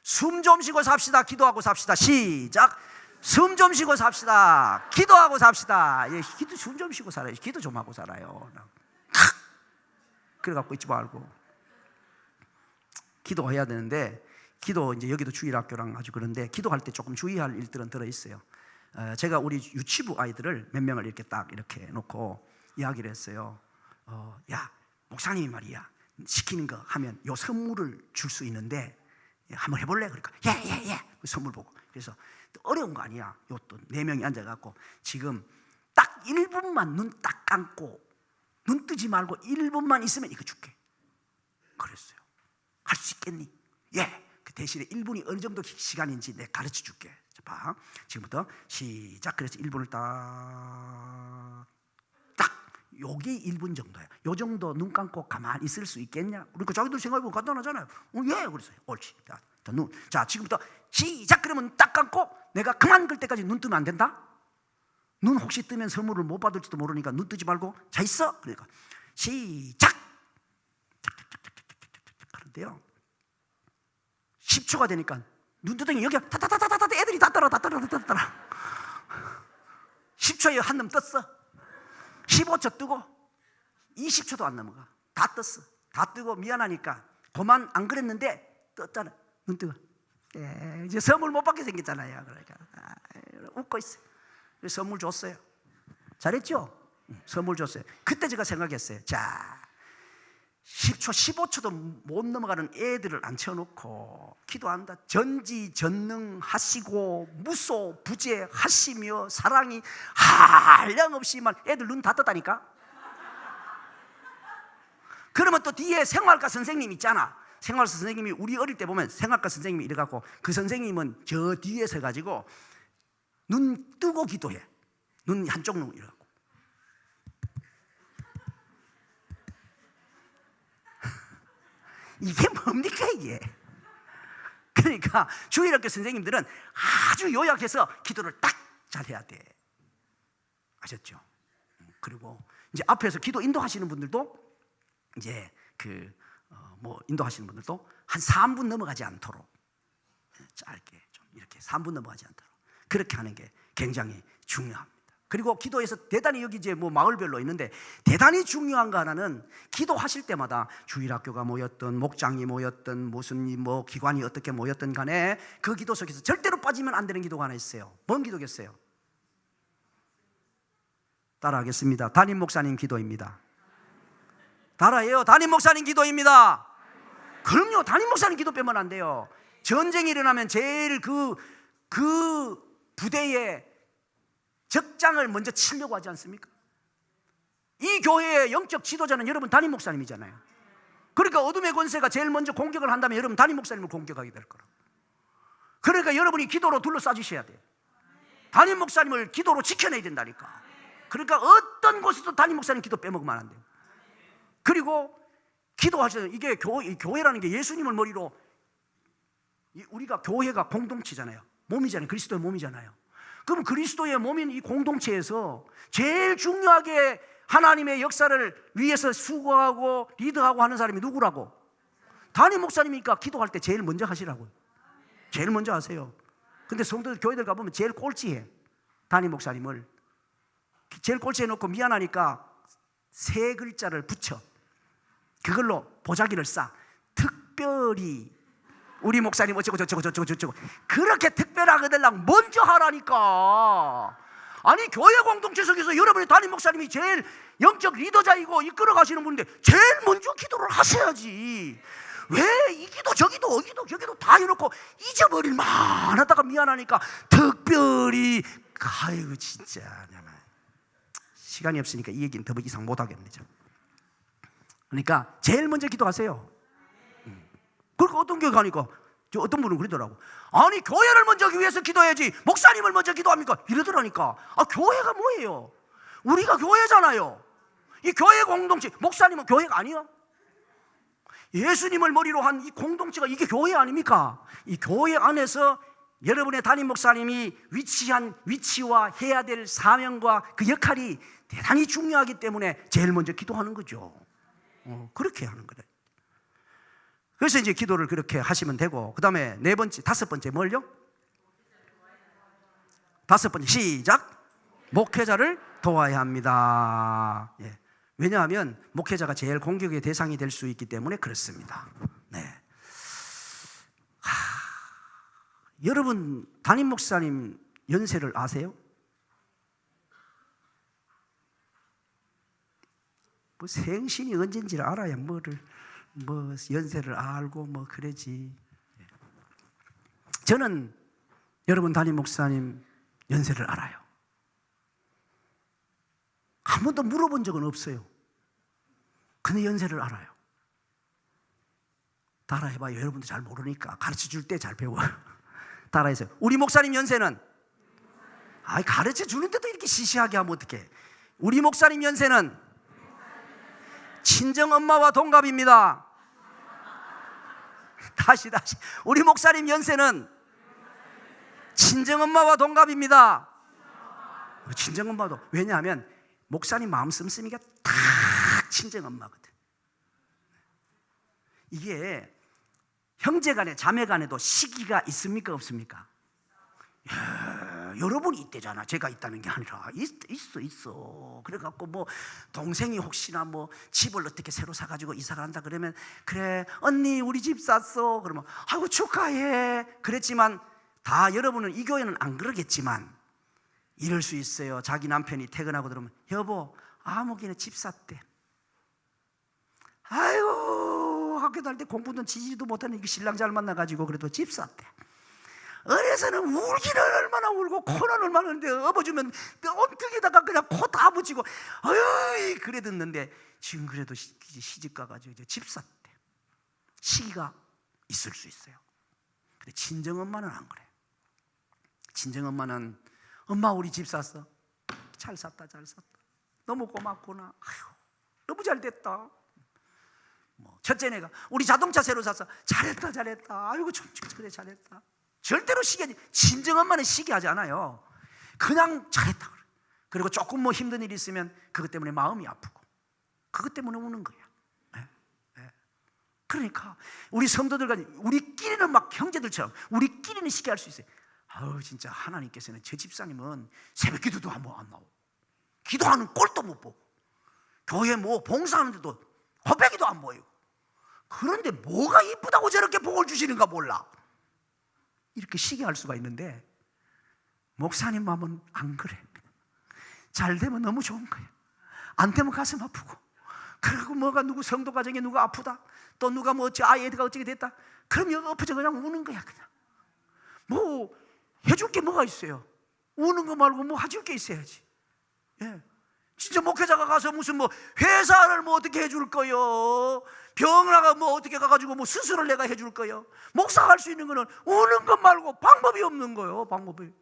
숨 좀 쉬고 삽시다. 기도하고 삽시다. 시작. 숨 좀 쉬고 삽시다. 기도하고 삽시다. 예, 기도 숨 좀 쉬고 살아요. 기도 좀 하고 살아요. 그래 갖고 있지 말고 기도해야 되는데, 기도 이제 여기도 주일학교랑 아주 그런데 기도할 때 조금 주의할 일들은 들어 있어요. 제가 우리 유치부 아이들을 몇 명을 이렇게 딱 이렇게 놓고 이야기를 했어요. 야, 목사님이 말이야 시키는 거 하면 요 선물을 줄 수 있는데 한번 해볼래? 그러니까 예. 선물 보고. 그래서 어려운 거 아니야. 요 또 4명이 앉아갖고 지금 딱 1분만 눈 딱 감고 눈 뜨지 말고 1분만 있으면 이거 줄게. 그랬어요. 할 수 있겠니? 예. 그 대신에 1분이 어느 정도 시간인지 내가 가르쳐 줄게. 자, 봐. 지금부터 시작. 그래서 1분을 딱 여기 1분 정도야. 요 정도 눈 감고 가만히 있을 수 있겠냐? 그러니까 자기들 생각해보면 간단하잖아요. 예, 그랬어요. 옳지. 자, 지금부터 시작. 그러면 딱 감고 내가 그만 글 때까지 눈 뜨면 안 된다? 눈 혹시 뜨면 선물을 못 받을지도 모르니까 눈 뜨지 말고 자 있어. 그러니까 시작. 그런데요, 10초가 되니까 눈 뜨더니 여기 타타타타타 애들이 다 따라 10초에 한 놈 떴어. 15초 뜨고 20초도 안 넘어가. 다 떴어. 다 뜨고 미안하니까 그만 안 그랬는데 떴잖아. 눈 뜨고 이제 선물 못 받게 생겼잖아요. 그러니까 웃고 있어요. 그래서 선물 줬어요. 잘했죠? 선물 줬어요. 그때 제가 생각했어요. 자, 10초, 15초도 못 넘어가는 애들을 앉혀놓고 기도한다. 전지전능하시고 무소부재하시며 사랑이 한량없이만 애들 눈 다 떴다니까. 그러면 또 뒤에 생활과 선생님 있잖아. 생활과 선생님이 우리 어릴 때 보면 생활과 선생님이 이래갖고 그 선생님은 저 뒤에 서가지고 눈 뜨고 기도해. 눈 한쪽 눈 이러고. 이게 뭡니까 이게? 그러니까 주일학교 선생님들은 아주 요약해서 기도를 딱 잘해야 돼. 아셨죠? 그리고 이제 앞에서 기도 인도하시는 분들도 이제 인도하시는 분들도 한 3분 넘어가지 않도록 짧게 좀 이렇게 3분 넘어가지 않도록 그렇게 하는 게 굉장히 중요합니다. 그리고 기도에서 대단히 여기 이제 마을별로 있는데 대단히 중요한 거 하나는 기도하실 때마다 주일학교가 모였든 목장이 모였든 무슨 기관이 어떻게 모였든 간에 그 기도 속에서 절대로 빠지면 안 되는 기도가 하나 있어요. 뭔 기도겠어요? 따라하겠습니다. 담임 목사님 기도입니다. 따라해요. 담임 목사님 기도입니다. 그럼요. 담임 목사님 기도 빼면 안 돼요. 전쟁이 일어나면 제일 그 부대에 적장을 먼저 치려고 하지 않습니까? 이 교회의 영적 지도자는 여러분 담임 목사님이잖아요. 그러니까 어둠의 권세가 제일 먼저 공격을 한다면 여러분 담임 목사님을 공격하게 될 거라. 그러니까 여러분이 기도로 둘러싸주셔야 돼요. 담임 목사님을 기도로 지켜내야 된다니까. 그러니까 어떤 곳에도 담임 목사님 기도 빼먹으면 안 돼요. 그리고 기도하셔야 돼요. 이게 교회라는 게 예수님을 머리로, 우리가 교회가 공동체잖아요. 몸이잖아요. 그리스도의 몸이잖아요. 그럼 그리스도의 몸인 이 공동체에서 제일 중요하게 하나님의 역사를 위해서 수고하고 리드하고 하는 사람이 누구라고? 담임 목사님이니까 기도할 때 제일 먼저 하시라고요. 제일 먼저 하세요. 근데 성도들 교회들 가보면 제일 꼴찌해. 담임 목사님을 제일 꼴찌해 놓고 미안하니까 3글자를 붙여. 그걸로 보자기를 쌓아. 특별히 우리 목사님 어쩌고 저쩌고 그렇게 특별하거들랑 먼저 하라니까. 아니 교회 공동체 속에서 여러분의 담임 목사님이 제일 영적 리더자이고 이끌어 가시는 분인데 제일 먼저 기도를 하셔야지. 왜 이 기도 저 기도 이 기도 저 기도 다 해놓고 잊어버릴 만하다가 미안하니까 특별히 아이고 진짜 시간이 없으니까 이 얘기는 더 이상 못하겠네요. 그러니까 제일 먼저 기도하세요. 그러니까 어떤 교회 가니까 어떤 분은 그러더라고. 아니 교회를 먼저 위해서 기도해야지 목사님을 먼저 기도합니까? 이러더라니까. 아 교회가 뭐예요? 우리가 교회잖아요. 이 교회 공동체, 목사님은 교회가 아니야? 예수님을 머리로 한 이 공동체가 이게 교회 아닙니까? 이 교회 안에서 여러분의 담임 목사님이 위치한 위치와 해야 될 사명과 그 역할이 대단히 중요하기 때문에 제일 먼저 기도하는 거죠. 그렇게 하는 거예요. 그래서 이제 기도를 그렇게 하시면 되고, 그 다음에 네 번째, 다섯 번째 뭘요? 다섯 번째 시작. 목회자를 도와야 합니다. 예. 왜냐하면 목회자가 제일 공격의 대상이 될 수 있기 때문에 그렇습니다. 네. 여러분 담임 목사님 연세를 아세요? 뭐 생신이 언젠지를 알아야 뭐 연세를 알고 뭐 그러지. 저는 여러분 담임 목사님 연세를 알아요. 한 번도 물어본 적은 없어요. 근데 연세를 알아요. 따라해봐요. 여러분도 잘 모르니까 가르쳐줄 때 잘 배워요. 따라해서 우리 목사님 연세는 가르쳐주는데도 이렇게 시시하게 하면 어떡해. 우리 목사님 연세는 친정엄마와 동갑입니다. 다시 우리 목사님 연세는 친정엄마와 동갑입니다. 친정엄마도. 왜냐하면 목사님 마음 씀씀이가 딱 친정엄마거든. 이게 형제간에 자매간에도 시기가 있습니까 없습니까? 여러분이 있대잖아. 제가 있다는 게 아니라 있어. 그래갖고 뭐 동생이 혹시나 뭐 집을 어떻게 새로 사가지고 이사를 한다 그러면 그래 언니 우리 집 샀어 그러면 아이고 축하해 그랬지만 다 여러분은 이 교회는 안 그러겠지만 이럴 수 있어요. 자기 남편이 퇴근하고 들으면 여보 아무개나 집 샀대. 아이고 학교 다닐 때 공부도 지지도 못하는 이 신랑 잘 만나가지고 그래도 집 샀대. 어려서는 울기는 얼마나 울고 코는 얼마나 울는데 업어주면 엉덩이에다가 그냥 코 다 붙이고 어이 그래 듣는데 지금 그래도 시집 가가지고 이제 집 샀대. 시기가 있을 수 있어요. 근데 친정엄마는 안 그래. 친정엄마는 엄마 우리 집 샀어. 잘 샀다 너무 고맙구나. 아휴, 너무 잘 됐다. 첫째 내가 우리 자동차 새로 샀어. 잘했다 아이고 그래 잘했다. 절대로 시기하지. 친정엄마는 시기하지 않아요. 그냥 잘했다 그래. 그리고 조금 뭐 힘든 일이 있으면 그것 때문에 마음이 아프고 그것 때문에 우는 거야. 그러니까 우리 성도들과 우리끼리는 막 형제들처럼 우리끼리는 시기할 수 있어요. 아우 진짜 하나님께서는 저 집사님은 새벽 기도도 한번 안 나오고 기도하는 꼴도 못 보고 교회 뭐 봉사하는데도 고백이도 안 보이고 그런데 뭐가 이쁘다고 저렇게 복을 주시는가 몰라. 이렇게 시기할 수가 있는데 목사님 마음은 안 그래. 잘 되면 너무 좋은 거야. 안 되면 가슴 아프고 그리고 뭐가 누구 성도 가정에 누가 아프다 또 누가 뭐 아이가 어떻게 됐다 그럼 여기 엎어져 그냥 우는 거야. 그냥 뭐 해줄 게 뭐가 있어요. 우는 거 말고 뭐 해줄 게 있어야지. 예. 진짜 목회자가 가서 무슨 뭐 회사를 뭐 어떻게 해줄 거요. 병나가 뭐 어떻게 가가지고 뭐 수술을 내가 해줄 거요. 목사가 할 수 있는 거는 우는 것 말고 방법이 없는 거요. 방법이.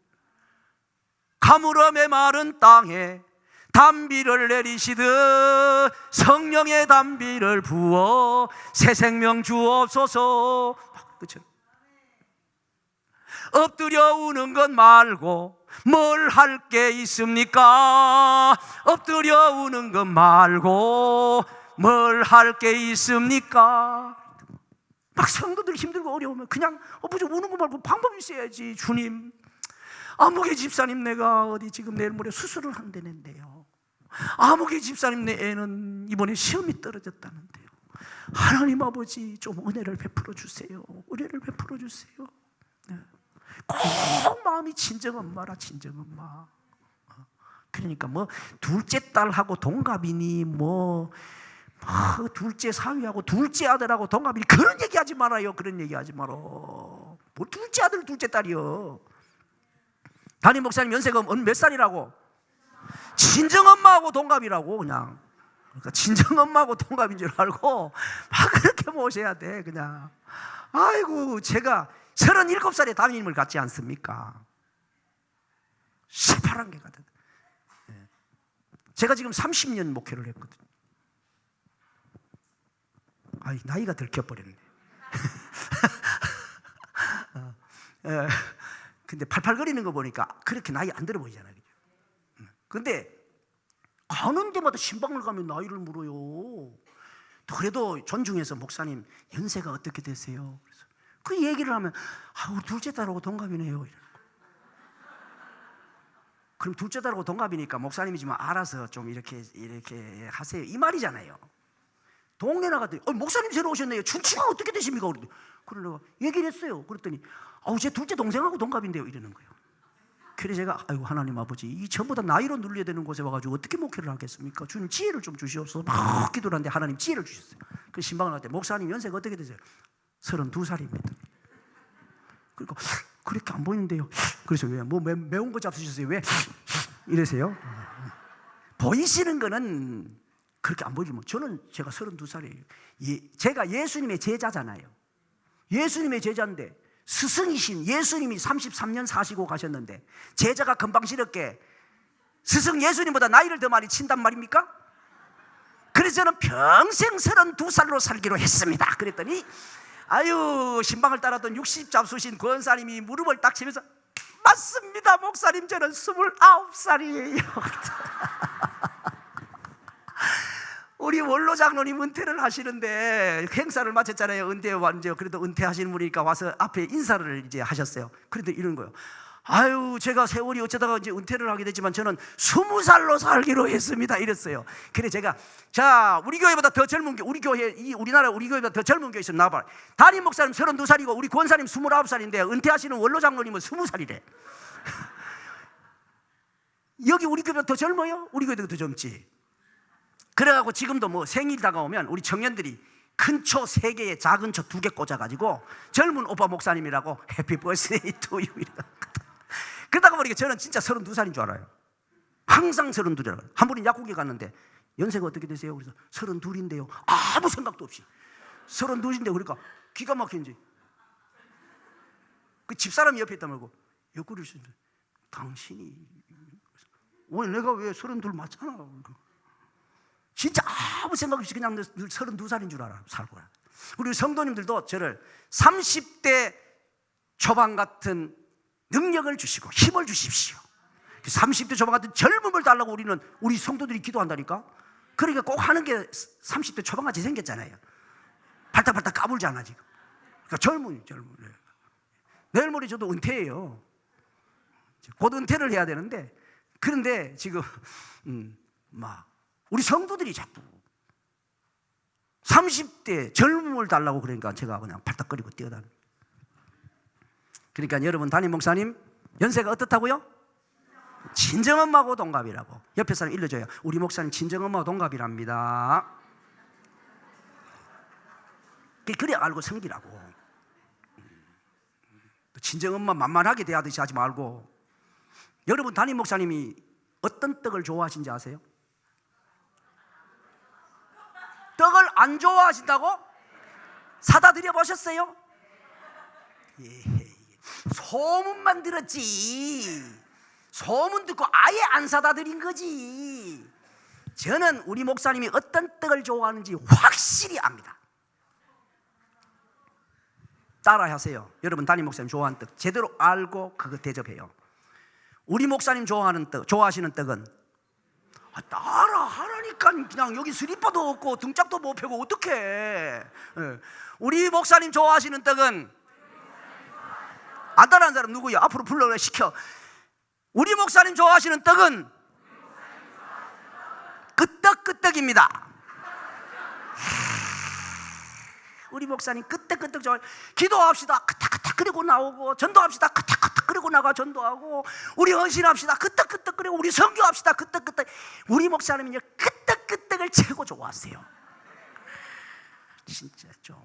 가물어 메마른 땅에 단비를 내리시듯 성령의 단비를 부어 새 생명 주옵소서. 그렇죠. 엎드려 우는 것 말고 뭘 할 게 있습니까? 엎드려 우는 것 말고 뭘 할 게 있습니까? 막 성도들 힘들고 어려우면 그냥 엎어져 우는 것 말고 방법이 있어야지. 주님 아무개 집사님 내가 어디 지금 내일 모레 수술을 한다는데요. 아무개 집사님 내 애는 이번에 시험이 떨어졌다는데요. 하나님 아버지 좀 은혜를 베풀어 주세요. 은혜를 베풀어 주세요. 꼭 마음이 친정엄마라 친정엄마. 그러니까 뭐 둘째 딸하고 동갑이니 뭐 둘째 사위하고 둘째 아들하고 동갑이니 그런 얘기하지 말아요. 그런 얘기하지 말어. 뭐 둘째 아들 둘째 딸이요. 담임 목사님 연세가 몇 살이라고? 친정엄마하고 동갑이라고. 그냥 그러니까 친정엄마하고 동갑인 줄 알고 막 그렇게 모셔야 돼. 그냥 아이고, 제가 37살에 담임을 갖지 않습니까? 새파란 게 같은. 제가 지금 30년 목회를 했거든요. 나이가 들켜버렸네. 근데 팔팔거리는 거 보니까 그렇게 나이 안 들어 보이잖아요. 근데 가는 데마다 신방을 가면 나이를 물어요. 그래도 존중해서 목사님 연세가 어떻게 되세요? 그래서 그 얘기를 하면 우리 둘째 딸하고 동갑이네요. 그럼 둘째 딸하고 동갑이니까 목사님이지만 알아서 좀 이렇게 하세요. 이 말이잖아요. 동네 나갔더니 목사님 새로 오셨네요. 춘추가 어떻게 되십니까? 그래 내가 얘기를 했어요. 그랬더니 제 둘째 동생하고 동갑인데요. 이러는 거예요. 그래서 제가 하나님 아버지, 이 전부 다 나이로 눌려야 되는 곳에 와가지고 어떻게 목회를 하겠습니까? 주님 지혜를 좀 주시옵소서. 막 기도를 하는데 하나님 지혜를 주셨어요. 그 신방을 할 때 목사님 연세가 어떻게 되세요? 32살입니다. 그러니까 그렇게 안 보이는데요. 그래서 왜? 뭐 매운 거 잡수셨어요? 왜? 이러세요. 보이시는 거는 그렇게 안 보이지만 제가 32살이에요. 제가 예수님의 제자잖아요. 예수님의 제자인데 스승이신 예수님이 33년 사시고 가셨는데 제자가 건방지럽게 스승 예수님보다 나이를 더 많이 친단 말입니까? 그래서 저는 평생 32살로 살기로 했습니다. 그랬더니 신방을 따랐던 60 잡수신 권사님이 무릎을 딱 치면서 맞습니다 목사님, 저는 29살이에요. 우리 원로 장로님 은퇴를 하시는데 행사를 마쳤잖아요. 그래도 은퇴하시는 분이니까 와서 앞에 인사를 이제 하셨어요. 그런데 이런 거예요. 제가 세월이 어쩌다가 이제 은퇴를 하게 됐지만 저는 20살로 살기로 했습니다. 이랬어요. 그래 제가 우리 교회보다 더 젊은 우리나라 우리 교회보다 더 젊은 교회 있으면 나와봐. 담임 목사님 32살이고 우리 권사님 29살인데 은퇴하시는 원로 장로님은 20살이래. 여기 우리 교회보다 더 젊어요? 우리 교회보다 더 젊지. 그래가지고 지금도 뭐 생일 다가오면 우리 청년들이 큰 초 3개에 작은 초 2개 꽂아가지고 젊은 오빠 목사님이라고 해피 버스데이 투 유 그러다가 보니까 저는 진짜 32살인 줄 알아요. 항상 32살이라고. 한 분이 약국에 갔는데 연세가 어떻게 되세요? 그래서 32인데요. 아무 생각도 없이 32인데 그러니까 기가 막힌지 그 집사람이 옆에 있다 말고 옆구리를 쓰는데 당신이 내가 왜 32 맞잖아. 진짜 아무 생각 없이 그냥 늘 32살인 줄 알아 살고. 우리 성도님들도 저를 30대 초반 같은 능력을 주시고 힘을 주십시오. 30대 초반 같은 젊음을 달라고 우리 성도들이 기도한다니까. 그러니까 꼭 하는 게 30대 초반 같이 생겼잖아요. 발딱발딱 까불잖아 지금. 그러니까 젊은. 내일 모레 저도 은퇴해요. 곧 은퇴를 해야 되는데 그런데 지금 우리 성도들이 자꾸 30대 젊음을 달라고 그러니까 제가 그냥 발딱거리고 뛰어다녀요. 그러니까 여러분 담임 목사님 연세가 어떻다고요? 친정엄마하고 동갑이라고. 옆에 사람 일러줘요. 우리 목사님 친정엄마하고 동갑이랍니다. 그래 알고 섬기라고. 친정엄마 만만하게 대하듯이 하지 말고. 여러분 담임 목사님이 어떤 떡을 좋아하신지 아세요? 떡을 안 좋아하신다고? 사다 드려보셨어요? 소문만 들었지. 소문 듣고 아예 안 사다 드린 거지. 저는 우리 목사님이 어떤 떡을 좋아하는지 확실히 압니다. 따라 하세요. 여러분 담임 목사님 좋아하는 떡 제대로 알고 그거 대접해요. 우리 목사님 좋아하시는 떡은 따라 하라니까. 그냥 여기 슬리퍼도 없고 등짝도 못 펴고 어떡해. 우리 목사님 좋아하시는 떡은 안 따라하는 사람 누구야? 앞으로 불러 시켜. 우리 목사님 좋아하시는 떡은 끄떡끄떡입니다. 우리 목사님 끄떡끄떡 좋아해. 기도합시다. 끄떡끄떡 그리고 나오고 전도합시다. 끄떡끄떡 그리고 갖고 나가 전도하고, 우리 헌신합시다 끄떡끄떡 그리고 우리 선교합시다 끄떡끄떡. 우리 목사님은요 끄떡끄떡을 최고 좋아하세요. 진짜 좀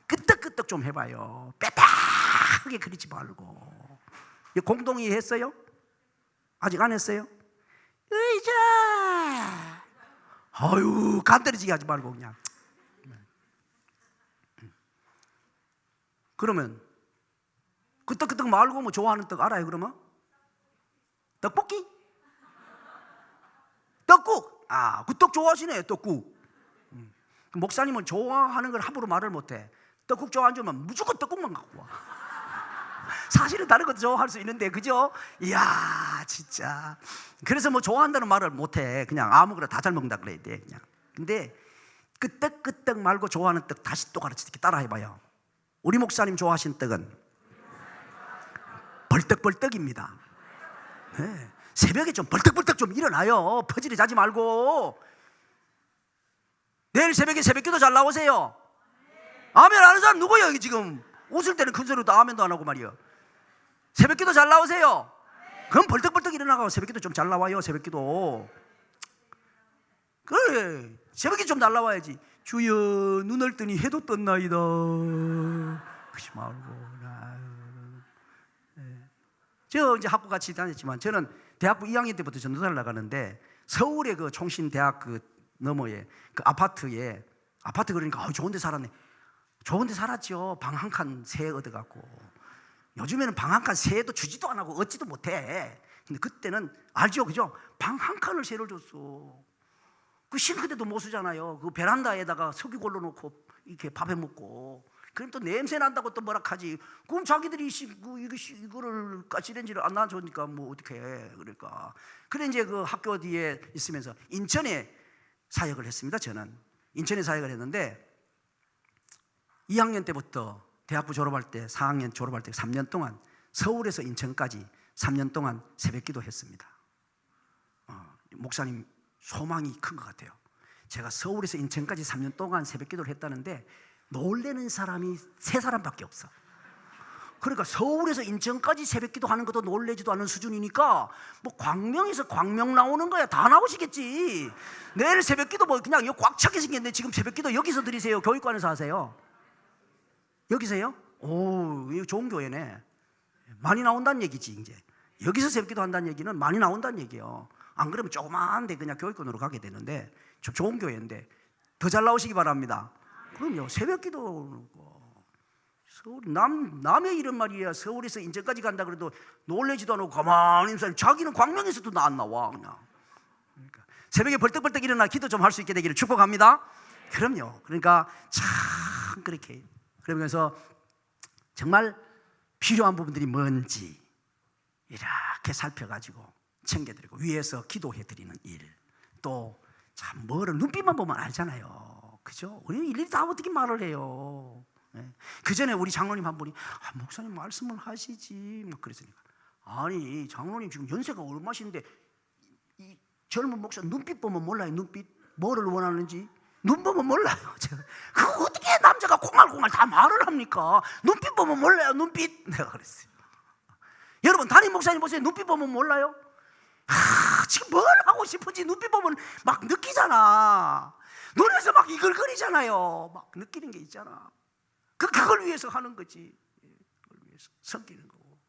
끄떡끄떡 좀 해봐요. 빼딱하게 그리지 말고. 공동이 했어요? 아직 안 했어요? 의자 아유 간때리지게 하지 말고 그냥. 그러면 끄떡끄떡 말고 뭐 좋아하는 떡 알아요? 그러면 떡볶이? 떡국? 아, 그 떡 좋아하시네. 떡국. 목사님은 좋아하는 걸 함부로 말을 못해. 떡국 좋아하는 줄만 무조건 떡국만 갖고 와. 사실은 다른 것도 좋아할 수 있는데, 그죠? 이야 진짜. 그래서 뭐 좋아한다는 말을 못해. 그냥 아무거나 다 잘 먹는다 그래야 돼 그냥. 근데 끄떡끄떡 말고 좋아하는 떡 다시 또 가르칠게. 따라 해봐요. 우리 목사님 좋아하시는 떡은 벌떡벌떡입니다. 네. 새벽에 좀 벌떡벌떡 좀 일어나요. 퍼지리 자지 말고. 내일 새벽에 새벽기도 잘 나오세요. 아멘 하는 사람 누구예요? 여기 지금 웃을 때는 큰 소리도 아멘도 안 하고 말이요. 새벽기도 잘 나오세요. 그럼 벌떡벌떡 일어나고 새벽기도 좀 잘 나와요. 새벽기도. 그래 새벽기 좀 잘 나와야지. 주여 눈을 뜨니 해도 떴나이다. 그러지 말고. 저 이제 학교 같이 다녔지만, 저는 대학부 2학년 때부터 전도사를 나가는데, 서울의 그 총신대학 그 너머에 그 아파트 그러니까 좋은 데 살았네. 좋은 데 살았죠. 방 한 칸 새 얻어갖고. 요즘에는 방 한 칸 새도 주지도 안 하고 얻지도 못해. 근데 그때는 알죠, 그죠? 방 한 칸을 새를 줬어. 그 싱크대도 못 쓰잖아요. 그 베란다에다가 석유 골로 놓고 이렇게 밥해 먹고. 그럼 또 냄새 난다고 또 뭐라 하지. 그럼 자기들이 이거를 가스레인지를 안 놔주니까 뭐 어떻게 해. 그러니까. 그래 이제 그 학교 뒤에 있으면서 인천에 사역을 했습니다. 저는 인천에 사역을 했는데, 2학년 때부터 대학부 졸업할 때, 4학년 졸업할 때 3년 동안 서울에서 인천까지 3년 동안 새벽기도 했습니다. 목사님 소망이 큰 것 같아요. 제가 서울에서 인천까지 3년 동안 새벽기도를 했다는데 놀래는 사람이 3사람밖에 없어. 그러니까 서울에서 인천까지 새벽기도 하는 것도 놀래지도 않은 수준이니까, 뭐 광명에서 광명 나오는 거야 다 나오시겠지. 내일 새벽기도 뭐 그냥 이거 꽉 차게 생겼는데, 지금 새벽기도 여기서 드리세요? 교육관에서 하세요? 여기서요? 오, 이거 좋은 교회네. 많이 나온다는 얘기지. 이제 여기서 새벽기도 한다는 얘기는 많이 나온다는 얘기예요. 안 그러면 조그만데 그냥 교육권으로 가게 되는데, 좀 좋은 교회인데 더 잘 나오시기 바랍니다. 그럼요. 새벽기도 서울 남의 이런 말이야. 서울에서 인천까지 간다 그래도 놀래지도 않고 가만히 있는 사람, 자기는 광명에서도 안 나와 그냥. 그러니까 새벽에 벌떡벌떡 일어나 기도 좀 할 수 있게 되기를 축복합니다. 그럼요. 그러니까 참 그렇게 그러면서 정말 필요한 부분들이 뭔지 이렇게 살펴가지고 챙겨드리고, 위에서 기도해드리는 일, 또 참 뭐를 눈빛만 보면 알잖아요. 그죠? 우리 일일이 다 어떻게 말을 해요. 네. 그 전에 우리 장로님 한 분이 목사님 말씀을 하시지 막 그랬으니까, 아니 장로님 지금 연세가 얼마신데 이 젊은 목사 눈빛 보면 몰라요? 눈빛 뭐를 원하는지 눈 보면 몰라요. 그거 어떻게 남자가 콩알콩알 다 말을 합니까? 눈빛 보면 몰라요. 눈빛. 내가 그랬어요. 여러분 담임 목사님 보세요. 눈빛 보면 몰라요? 지금 뭘 하고 싶은지 눈빛 보면 막 느끼잖아. 눈에서 막 이글거리잖아요. 막 느끼는 게 있잖아. 그걸 위해서 하는 거지. 그걸 위해서 섬기는 거고.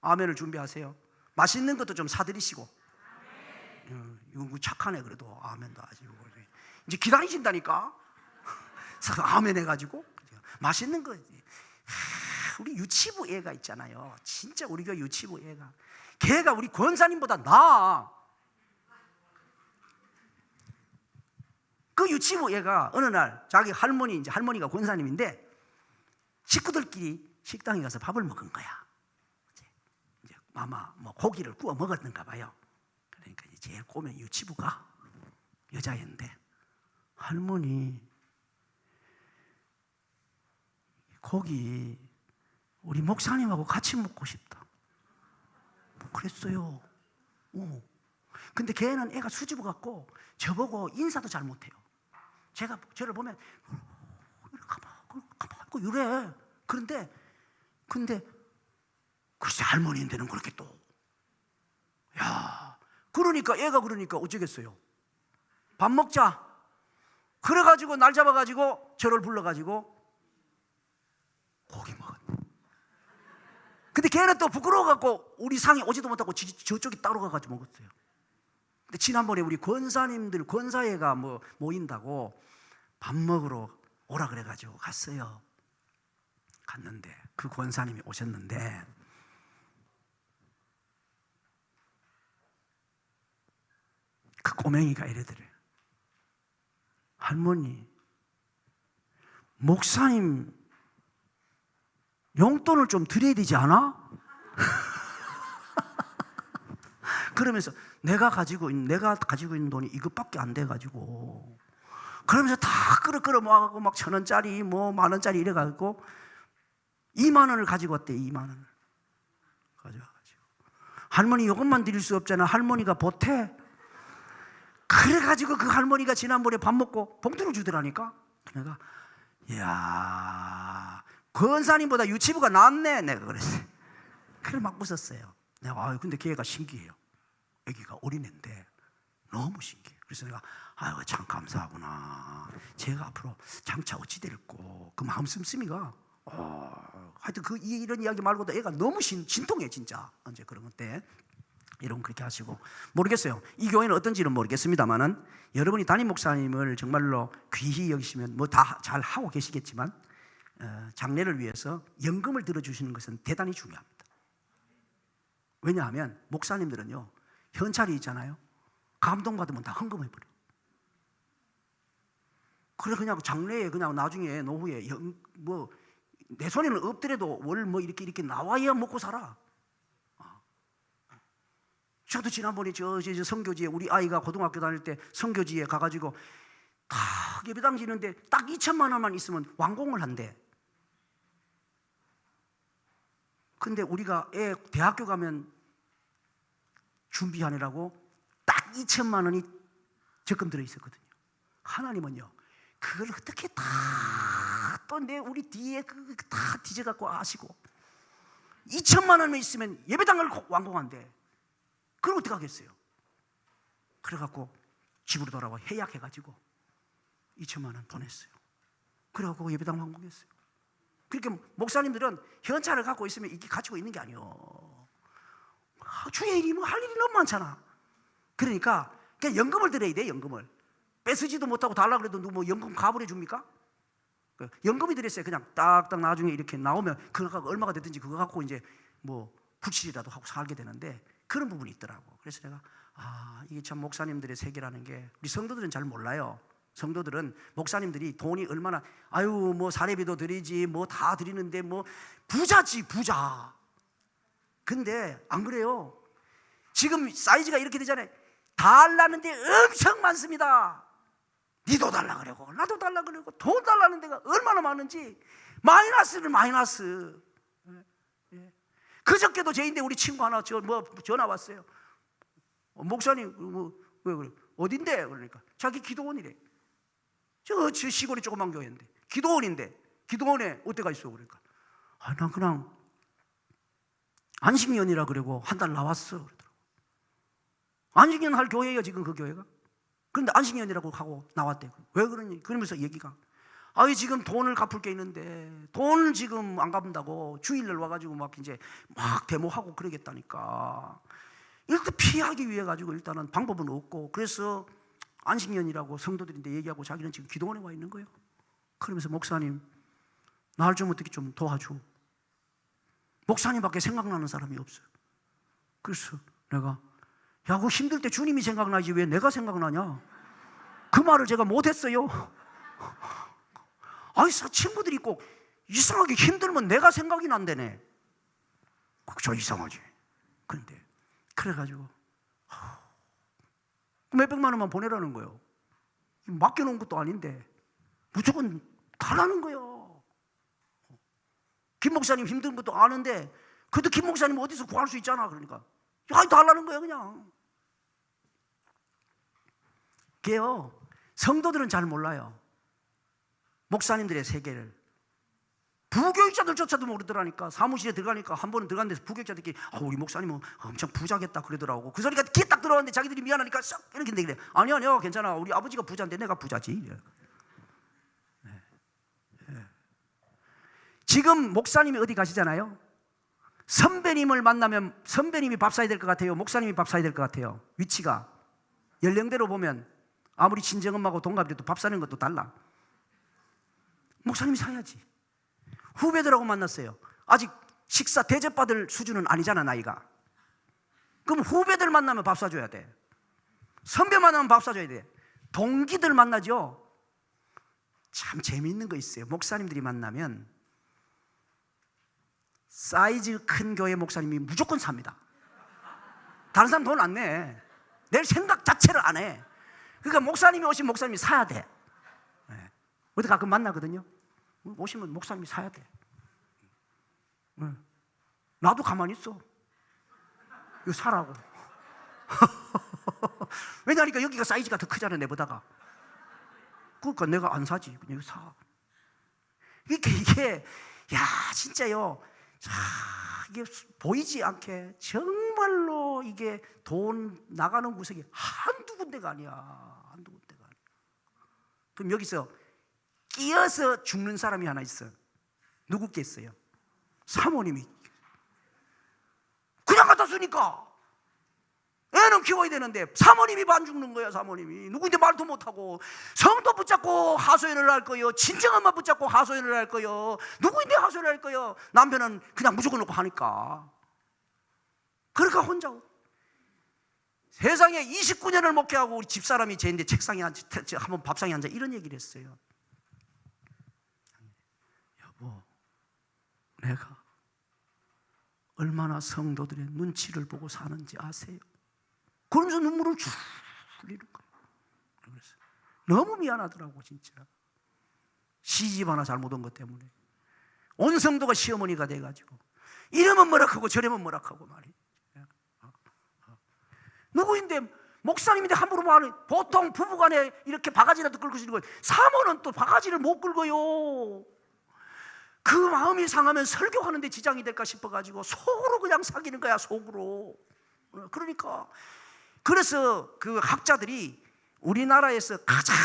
아멘을 준비하세요. 맛있는 것도 좀 사드리시고. 이거 착하네. 그래도 아멘도 하시고. 이제 기다리신다니까. 아멘 해가지고 맛있는 거. 우리 유치부 애가 있잖아요. 진짜 우리 교회 유치부 애가, 걔가 우리 권사님보다 나아. 그 유치부 애가 어느 날 자기 할머니, 이제 할머니가 권사님인데 식구들끼리 식당에 가서 밥을 먹은 거야. 이제 아마 뭐 고기를 구워 먹었는가 봐요. 그러니까 이제 제일 꼬맨 유치부가 여자애인데, 할머니 고기 우리 목사님하고 같이 먹고 싶다. 그랬어요. 근데 걔는 애가 수지부 같고 저보고 인사도 잘 못해요. 제가 저를 보면 가만 이래. 근데 글쎄 할머니인데는 그렇게 또. 야, 그러니까 애가 그러니까 어쩌겠어요. 밥 먹자. 그래가지고 날 잡아가지고 저를 불러가지고 고기 먹었네. 근데 걔는 또 부끄러워갖고 우리 상에 오지도 못하고 저쪽이 따로 가가지고 먹었어요. 근데 지난번에 우리 권사님들 권사회가 뭐 모인다고 밥 먹으러 오라 그래가지고 갔어요. 갔는데 그 권사님이 오셨는데 그 꼬맹이가 이래더래요. 할머니, 목사님 용돈을 좀 드려야 되지 않아? 그러면서 내가 가지고 있는 돈이 이것밖에 안 돼가지고 그러면서 다 끌어 모아가고 막 1,000원짜리 뭐 10,000원짜리 이래가지고 2만 원을 가지고 왔대. 2만 원을 가져와가지고 할머니 이것만 드릴 수 없잖아. 할머니가 보태. 그래가지고 그 할머니가 지난번에 밥 먹고 봉투를 주더라니까. 내가 이야 권사님보다 유치부가 낫네 내가 그랬어요. 그래 막 웃었어요. 내가 근데 걔가 신기해요. 애기가 어린애인데 너무 신기해. 그래서 내가 참 감사하구나. 제가 앞으로 장차 어찌 될꼬 그 마음 씀씀이가 하여튼 이런 이야기 말고도 애가 너무 신통해 진짜. 언제 그런 것 때 여러분 그렇게 하시고 모르겠어요. 이 교회는 어떤지는 모르겠습니다만은 여러분이 담임 목사님을 정말로 귀히 여기시면 뭐 다 잘 하고 계시겠지만 장례를 위해서 연금을 들어주시는 것은 대단히 중요합니다. 왜냐하면 목사님들은요 현찰이 있잖아요. 감동받으면 다 헌금해버려. 그래 그냥 장례에 그냥 나중에 노후에 뭐 내 손에는 없더라도 월 뭐 이렇게 나와야 먹고 살아. 저도 지난번에 저 선교지에 우리 아이가 고등학교 다닐 때 선교지에 가가지고 다 예배당 지는데 딱 2,000만 원만 있으면 완공을 한대. 근데 우리가 애 대학교 가면 준비하느라고 딱 2,000만 원이 적금 들어 있었거든요. 하나님은요 그걸 어떻게 다 또 우리 뒤에 다 뒤져갖고 아시고 2,000만 원만 있으면 예배당을 완공한대. 그걸 어떻게 하겠어요? 그래갖고 집으로 돌아와 해약해가지고 2,000만 원 보냈어요. 그래갖고 예배당 완공했어요. 그렇게 목사님들은 현찰을 갖고 있으면 이게 가지고 있는 게 아니에요. 주의 일이 뭐 할 일이 너무 많잖아. 그러니까 그냥 연금을 드려야 돼. 연금을 뺏으지도 못하고 달라고 그래도 뭐 연금 가불해 줍니까? 연금이 들었어요. 그냥 딱딱 나중에 이렇게 나오면 그거 얼마가 됐든지 그거 갖고 이제 뭐 부칠이라도 하고 살게 되는데 그런 부분이 있더라고. 그래서 내가 이게 참 목사님들의 세계라는 게 우리 성도들은 잘 몰라요. 성도들은 목사님들이 돈이 얼마나 뭐 사례비도 드리지 뭐 다 드리는데 뭐 부자지 부자. 근데 안 그래요. 지금 사이즈가 이렇게 되잖아요. 달라는 데 엄청 많습니다. 니도 달라 그러고 나도 달라 그러고 돈 달라는 데가 얼마나 많은지 마이너스를 마이너스. 그저께도 제인데 우리 친구 하나 전화 왔어요. 목사님 왜 그래? 어딘데? 그러니까 자기 기도원이래. 저 시골에 조그만 교회인데 기도원인데 기도원에 어때가 있어? 그러니까 난 그냥 안식년이라 그러고 한 달 나왔어 그러더라고. 안식년 할 교회예요 지금 그 교회가. 그런데 안식년이라고 하고 나왔대. 왜 그러니? 그러면서 얘기가 지금 돈을 갚을 게 있는데 돈을 지금 안 갚는다고 주일날 와가지고 막 이제 막 데모하고 그러겠다니까. 일단 피하기 위해 가지고 일단은 방법은 없고 그래서 안식년이라고 성도들인데 얘기하고 자기는 지금 기도원에 와 있는 거예요. 그러면서 목사님 날 좀 어떻게 좀 도와줘. 목사님밖에 생각나는 사람이 없어요. 그래서 내가 그 힘들 때 주님이 생각나지 왜 내가 생각나냐? 그 말을 제가 못했어요. 친구들이 꼭 이상하게 힘들면 내가 생각이 난다네. 저 이상하지. 그런데 그래가지고 몇백만 원만 보내라는 거예요. 맡겨놓은 것도 아닌데 무조건 달라는 거예요. 김 목사님 힘든 것도 아는데 그래도 김 목사님 어디서 구할 수 있잖아. 그러니까 달라는 거예요 그냥. 그게요 성도들은 잘 몰라요. 목사님들의 세계를. 부교육자들조차도 모르더라니까. 사무실에 들어가니까 한 번은 들어갔는데 부교육자들끼리 우리 목사님은 엄청 부자겠다 그러더라고. 그 소리가 귀에 딱 들어왔는데 자기들이 미안하니까 썩 이렇게 그래. 아니요 괜찮아. 우리 아버지가 부자인데 내가 부자지. 지금 목사님이 어디 가시잖아요. 선배님을 만나면 선배님이 밥 사야 될 것 같아요, 목사님이 밥 사야 될 것 같아요? 위치가 연령대로 보면 아무리 친정엄마하고 동갑이라도 밥 사는 것도 달라. 목사님이 사야지. 후배들하고 만났어요. 아직 식사 대접받을 수준은 아니잖아, 나이가. 그럼 후배들 만나면 밥 사줘야 돼. 선배 만나면 밥 사줘야 돼. 동기들 만나죠. 참 재미있는 거 있어요. 목사님들이 만나면 사이즈 큰 교회 목사님이 무조건 삽니다. 다른 사람 돈 안 내. 내 생각 자체를 안 해. 그러니까 목사님이 오시면 목사님이 사야 돼. 어디 가끔 만나거든요. 오시면 목사님이 사야 돼. 나도 가만히 있어. 이거 사라고. 왜냐하니까 여기가 사이즈가 더 크잖아, 내보다가. 그러니까 내가 안 사지. 그냥 사. 이게 진짜요. 이게 보이지 않게 정말로 이게 돈 나가는 구석이 한두 군데가 아니야. 한두 군데가 아니야. 그럼 여기서 끼어서 죽는 사람이 하나 있어. 누구겠어요? 사모님이. 그냥 갖다 쓰니까 애는 키워야 되는데 사모님이 반 죽는 거야. 사모님이 누구인데 말도 못하고, 성도 붙잡고 하소연을 할 거요, 친정엄마 붙잡고 하소연을 할 거요, 누구인데 하소연을 할 거요. 남편은 그냥 무조건 놓고 하니까. 그러니까 혼자. 세상에 29년을 목회하고 우리 집사람이 쟤인데 책상에 앉아, 한번 밥상에 앉아 이런 얘기를 했어요. 여보, 내가 얼마나 성도들의 눈치를 보고 사는지 아세요? 그러면서 눈물을 쭉 흘리는 거예요. 그래서 너무 미안하더라고, 진짜. 시집 하나 잘못 온 것 때문에 온 성도가 시어머니가 돼가지고 이러면 뭐라 하고 저러면 뭐라 하고 말이에요. 누구인데 목사님인데 함부로 말해. 보통 부부간에 이렇게 바가지라도 끌고 지는 거예요. 사모는 또 바가지를 못 끌고요. 그 마음이 상하면 설교하는데 지장이 될까 싶어가지고 속으로 그냥 사귀는 거야, 속으로. 그러니까 그래서 그 학자들이 우리나라에서 가장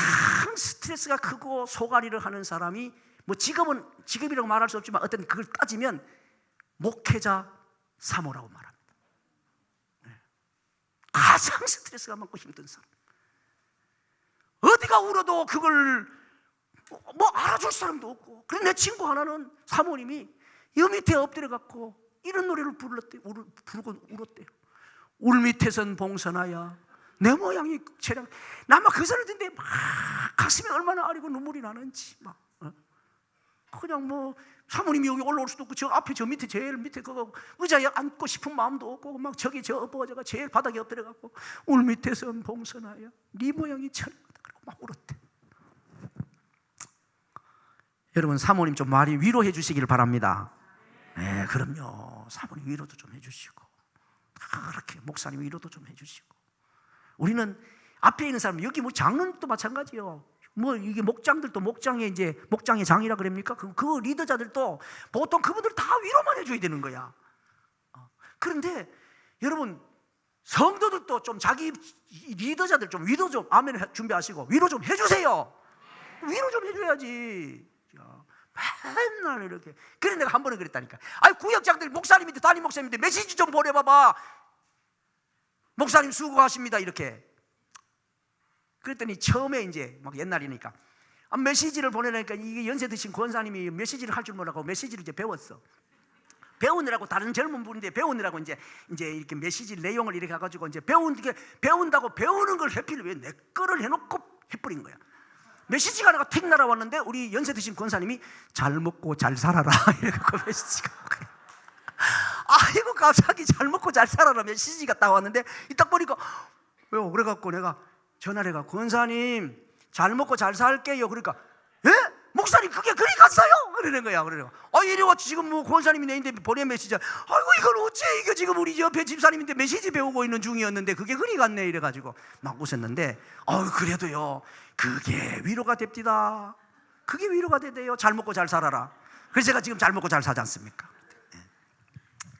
스트레스가 크고 소가리를 하는 사람이 뭐 직업이라고 말할 수 없지만 어떤 그걸 따지면 목회자 사모라고 말합니다. 가장 스트레스가 많고 힘든 사람. 어디가 울어도 그걸 뭐 알아줄 사람도 없고. 그래서 내 친구 하나는 사모님이 여 밑에 엎드려 갖고 이런 노래를 부르고 울었대요. 울 밑에선 봉선하야 내 모양이 체량. 나 막 그 소리를 듣는데 막 가슴이 얼마나 아리고 눈물이 나는지 막 그냥 뭐 사모님이 여기 올라올 수도 없고 저 앞에 저 밑에 제일 밑에 그거 의자에 앉고 싶은 마음도 없고 막 저기 저 어버저가 제일 바닥에 엎드려 갖고 울 밑에선 봉선하야 네 모양이 체량하다 그러고 막 울었대. 여러분, 사모님 좀 많이 위로해 주시기를 바랍니다. 네, 그럼요. 사모님 위로도 좀 해주시고, 그렇게 목사님 위로도 좀 해주시고. 우리는 앞에 있는 사람, 여기 뭐 장로님도 마찬가지요. 뭐 이게 목장들도 목장의 이제 목장의 장이라 그럽니까? 그 리더자들도 보통 그분들 다 위로만 해줘야 되는 거야. 그런데 여러분, 성도들도 좀 자기 리더자들 좀 위로 좀 아멘 준비하시고 위로 좀 해주세요. 위로 좀 해줘야지. 맨날 이렇게. 그래 내가 한 번은 그랬다니까. 구역장들 목사님인데 담임 목사님인데 메시지 좀 보내봐봐. 목사님 수고하십니다 이렇게. 그랬더니 처음에 이제 막 옛날이니까 메시지를 보내니까 이게 연세 드신 권사님이 메시지를 할 줄 모르고 메시지를 이제 배웠어. 배우느라고 다른 젊은 분인데 배우느라고 이제 이렇게 메시지 내용을 이렇게 가가지고 이제 배운다고 배우는 걸 해필 왜 내 거를 해놓고 해버린 거야. 메시지가 하나가 틱 날아왔는데 우리 연세 드신 권사님이 잘 먹고 잘 살아라 이래갖고 메시지가 아이고 갑자기 잘 먹고 잘 살아라 메시지가 딱 왔는데 딱 보니까 왜요? 그래갖고 내가 전화를 해가 권사님 잘 먹고 잘 살게요. 그러니까 예? 목사님 그게 그리 갔어요? 그러는 거야. 그래요. 이리 와 지금 뭐 권사님이 내인데 보낸 메시지. 아이고 이걸 어째 이게 지금 우리 옆에 집사님인데 메시지 배우고 있는 중이었는데 그게 그리 갔네 이래가지고 막 웃었는데 그래도요 그게 위로가 됩니다. 그게 위로가 되대요. 잘 먹고 잘 살아라. 그래서 제가 지금 잘 먹고 잘 사지 않습니까?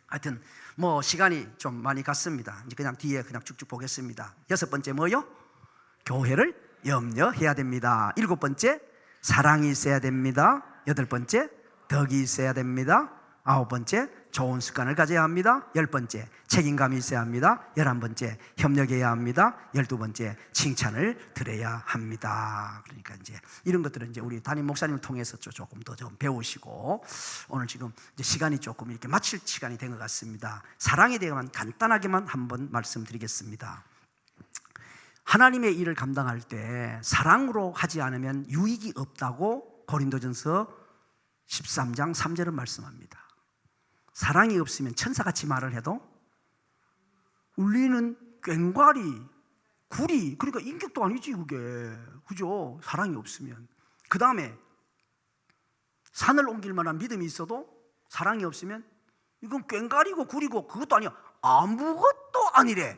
하여튼 뭐 시간이 좀 많이 갔습니다. 이제 그냥 뒤에 그냥 쭉쭉 보겠습니다. 6번째 뭐요? 교회를 염려해야 됩니다. 7번째 사랑이 있어야 됩니다. 8번째 덕이 있어야 됩니다. 9번째 좋은 습관을 가져야 합니다. 10번째 책임감이 있어야 합니다. 11번째 협력해야 합니다. 12번째 칭찬을 드려야 합니다. 그러니까 이제 이런 것들은 이제 우리 담임 목사님을 통해서 조금 더 좀 배우시고, 오늘 지금 이제 시간이 조금 이렇게 마칠 시간이 된 것 같습니다. 사랑에 대해서만 간단하게만 한번 말씀드리겠습니다. 하나님의 일을 감당할 때 사랑으로 하지 않으면 유익이 없다고 고린도전서 13장 3절은 말씀합니다. 사랑이 없으면 천사같이 말을 해도 울리는 꽹과리, 구리, 그러니까 인격도 아니지 그게, 그죠? 사랑이 없으면. 그 다음에 산을 옮길 만한 믿음이 있어도 사랑이 없으면 이건 꽹과리고 구리고 그것도 아니야, 아무것도 아니래.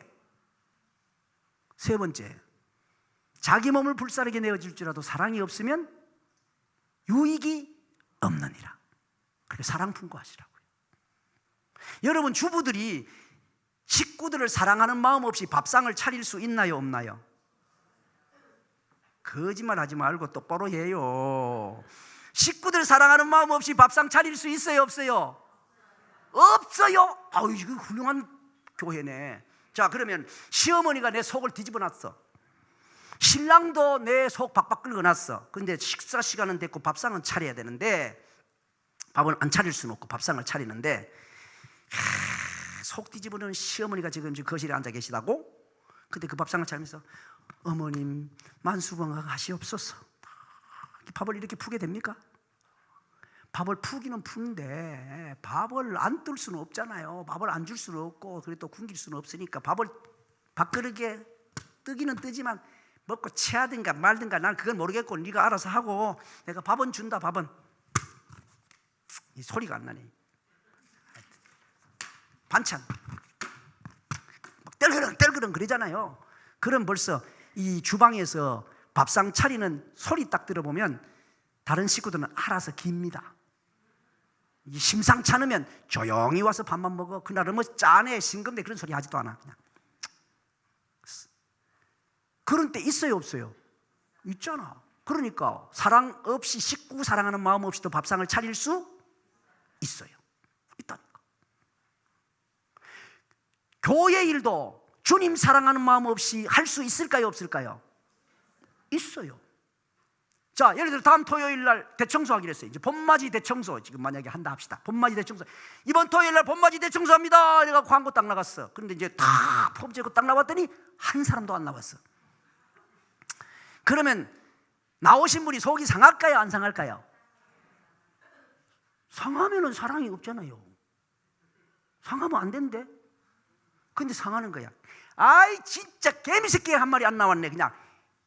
3번째, 자기 몸을 불사르게 내어줄지라도 사랑이 없으면 유익이 없느니라. 그렇게 사랑 품고 하시라고요. 여러분, 주부들이 식구들을 사랑하는 마음 없이 밥상을 차릴 수 있나요, 없나요? 거짓말 하지 말고 똑바로 해요. 식구들 사랑하는 마음 없이 밥상 차릴 수 있어요, 없어요? 없어요. 아유, 이거 훌륭한 교회네. 자, 그러면 시어머니가 내 속을 뒤집어 놨어. 신랑도 내 속 박박 긁어놨어. 근데 식사 시간은 됐고 밥상은 차려야 되는데, 밥은 안 차릴 수는 없고 밥상을 차리는데, 속 뒤집어놓은 시어머니가 지금 거실에 앉아 계시다고? 근데 그 밥상을 차리면서 어머님 만수건강하시옵소서. 밥을 이렇게 푸게 됩니까? 밥을 푸기는 푸는데 밥을 안 뜰 수는 없잖아요. 밥을 안 줄 수는 없고, 그리고 또 굶길 수는 없으니까 밥을 밥그릇에 뜨기는 뜨지만 먹고 체하든가 말든가 난 그건 모르겠고 네가 알아서 하고, 내가 밥은 준다. 밥은 이 소리가 안 나네. 반찬 막 떨그렁 그러잖아요. 그럼 벌써 이 주방에서 밥상 차리는 소리 딱 들어보면 다른 식구들은 알아서 깁니다. 심상치 않으면 조용히 와서 밥만 먹어. 그날은 뭐 짜네 싱겁네 그런 소리 하지도 않아. 그냥 그런 때 있어요, 없어요? 있잖아. 그러니까 사랑 없이, 식구 사랑하는 마음 없이도 밥상을 차릴 수 있어요. 있다니까. 교회 일도 주님 사랑하는 마음 없이 할 수 있을까요, 없을까요? 있어요. 자, 예를 들어 다음 토요일 날 대청소하기로 했어요. 이제 봄맞이 대청소 지금 만약에 한다 합시다. 봄맞이 대청소, 이번 토요일 날 봄맞이 대청소합니다. 내가 광고 딱 나갔어. 그런데 이제 다 폼제고 딱 나왔더니 한 사람도 안 나왔어. 그러면 나오신 분이 속이 상할까요, 안 상할까요? 상하면은 사랑이 없잖아요. 상하면 안 된대. 근데 상하는 거야. 아이 진짜 개미새끼 한 마리 안 나왔네. 그냥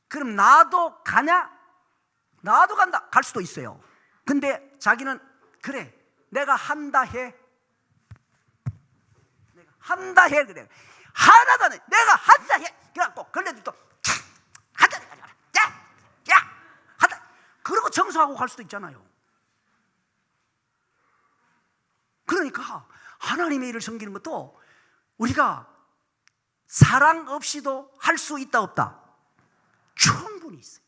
그럼 나도 가냐? 나도 간다. 갈 수도 있어요. 근데 자기는 그래 내가 한다 해. 내가 한다 해. 그래 하나도 안 해. 내가 한다 해. 그래갖고 걸레도 또 한다 해. 야 한다. 그러고 청소하고 갈 수도 있잖아요. 그러니까 하나님의 일을 섬기는 것도 우리가 사랑 없이도 할 수 있다, 없다? 충분히 있어요.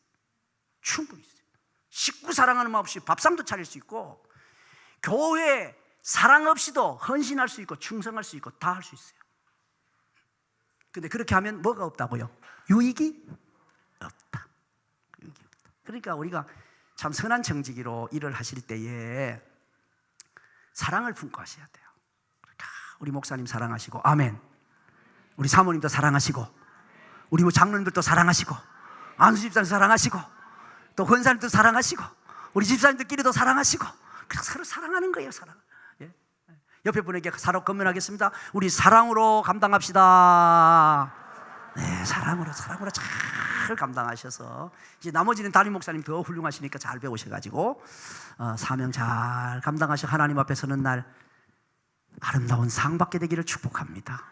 충분히 있어요. 식구 사랑하는 마음 없이 밥상도 차릴 수 있고, 교회 사랑 없이도 헌신할 수 있고 충성할 수 있고 다 할 수 있어요. 근데 그렇게 하면 뭐가 없다고요? 유익이 없다. 유익이 없다. 그러니까 우리가 참 선한 정직이로 일을 하실 때에 사랑을 품고 하셔야 돼요. 그러니까 우리 목사님 사랑하시고, 아멘. 우리 사모님도 사랑하시고, 우리 뭐 장로님들도 사랑하시고, 안수 집사님 사랑하시고, 또 권사님도 사랑하시고, 우리 집사님들끼리도 사랑하시고, 그냥 서로 사랑하는 거예요. 사랑. 예? 옆에 분에게 사랑 건면하겠습니다. 우리 사랑으로 감당합시다. 네, 사랑으로 잘 감당하셔서 이제 나머지는 담임 목사님 더 훌륭하시니까 잘 배우셔가지고 사명 잘 감당하셔 하나님 앞에 서는 날 아름다운 상 받게 되기를 축복합니다.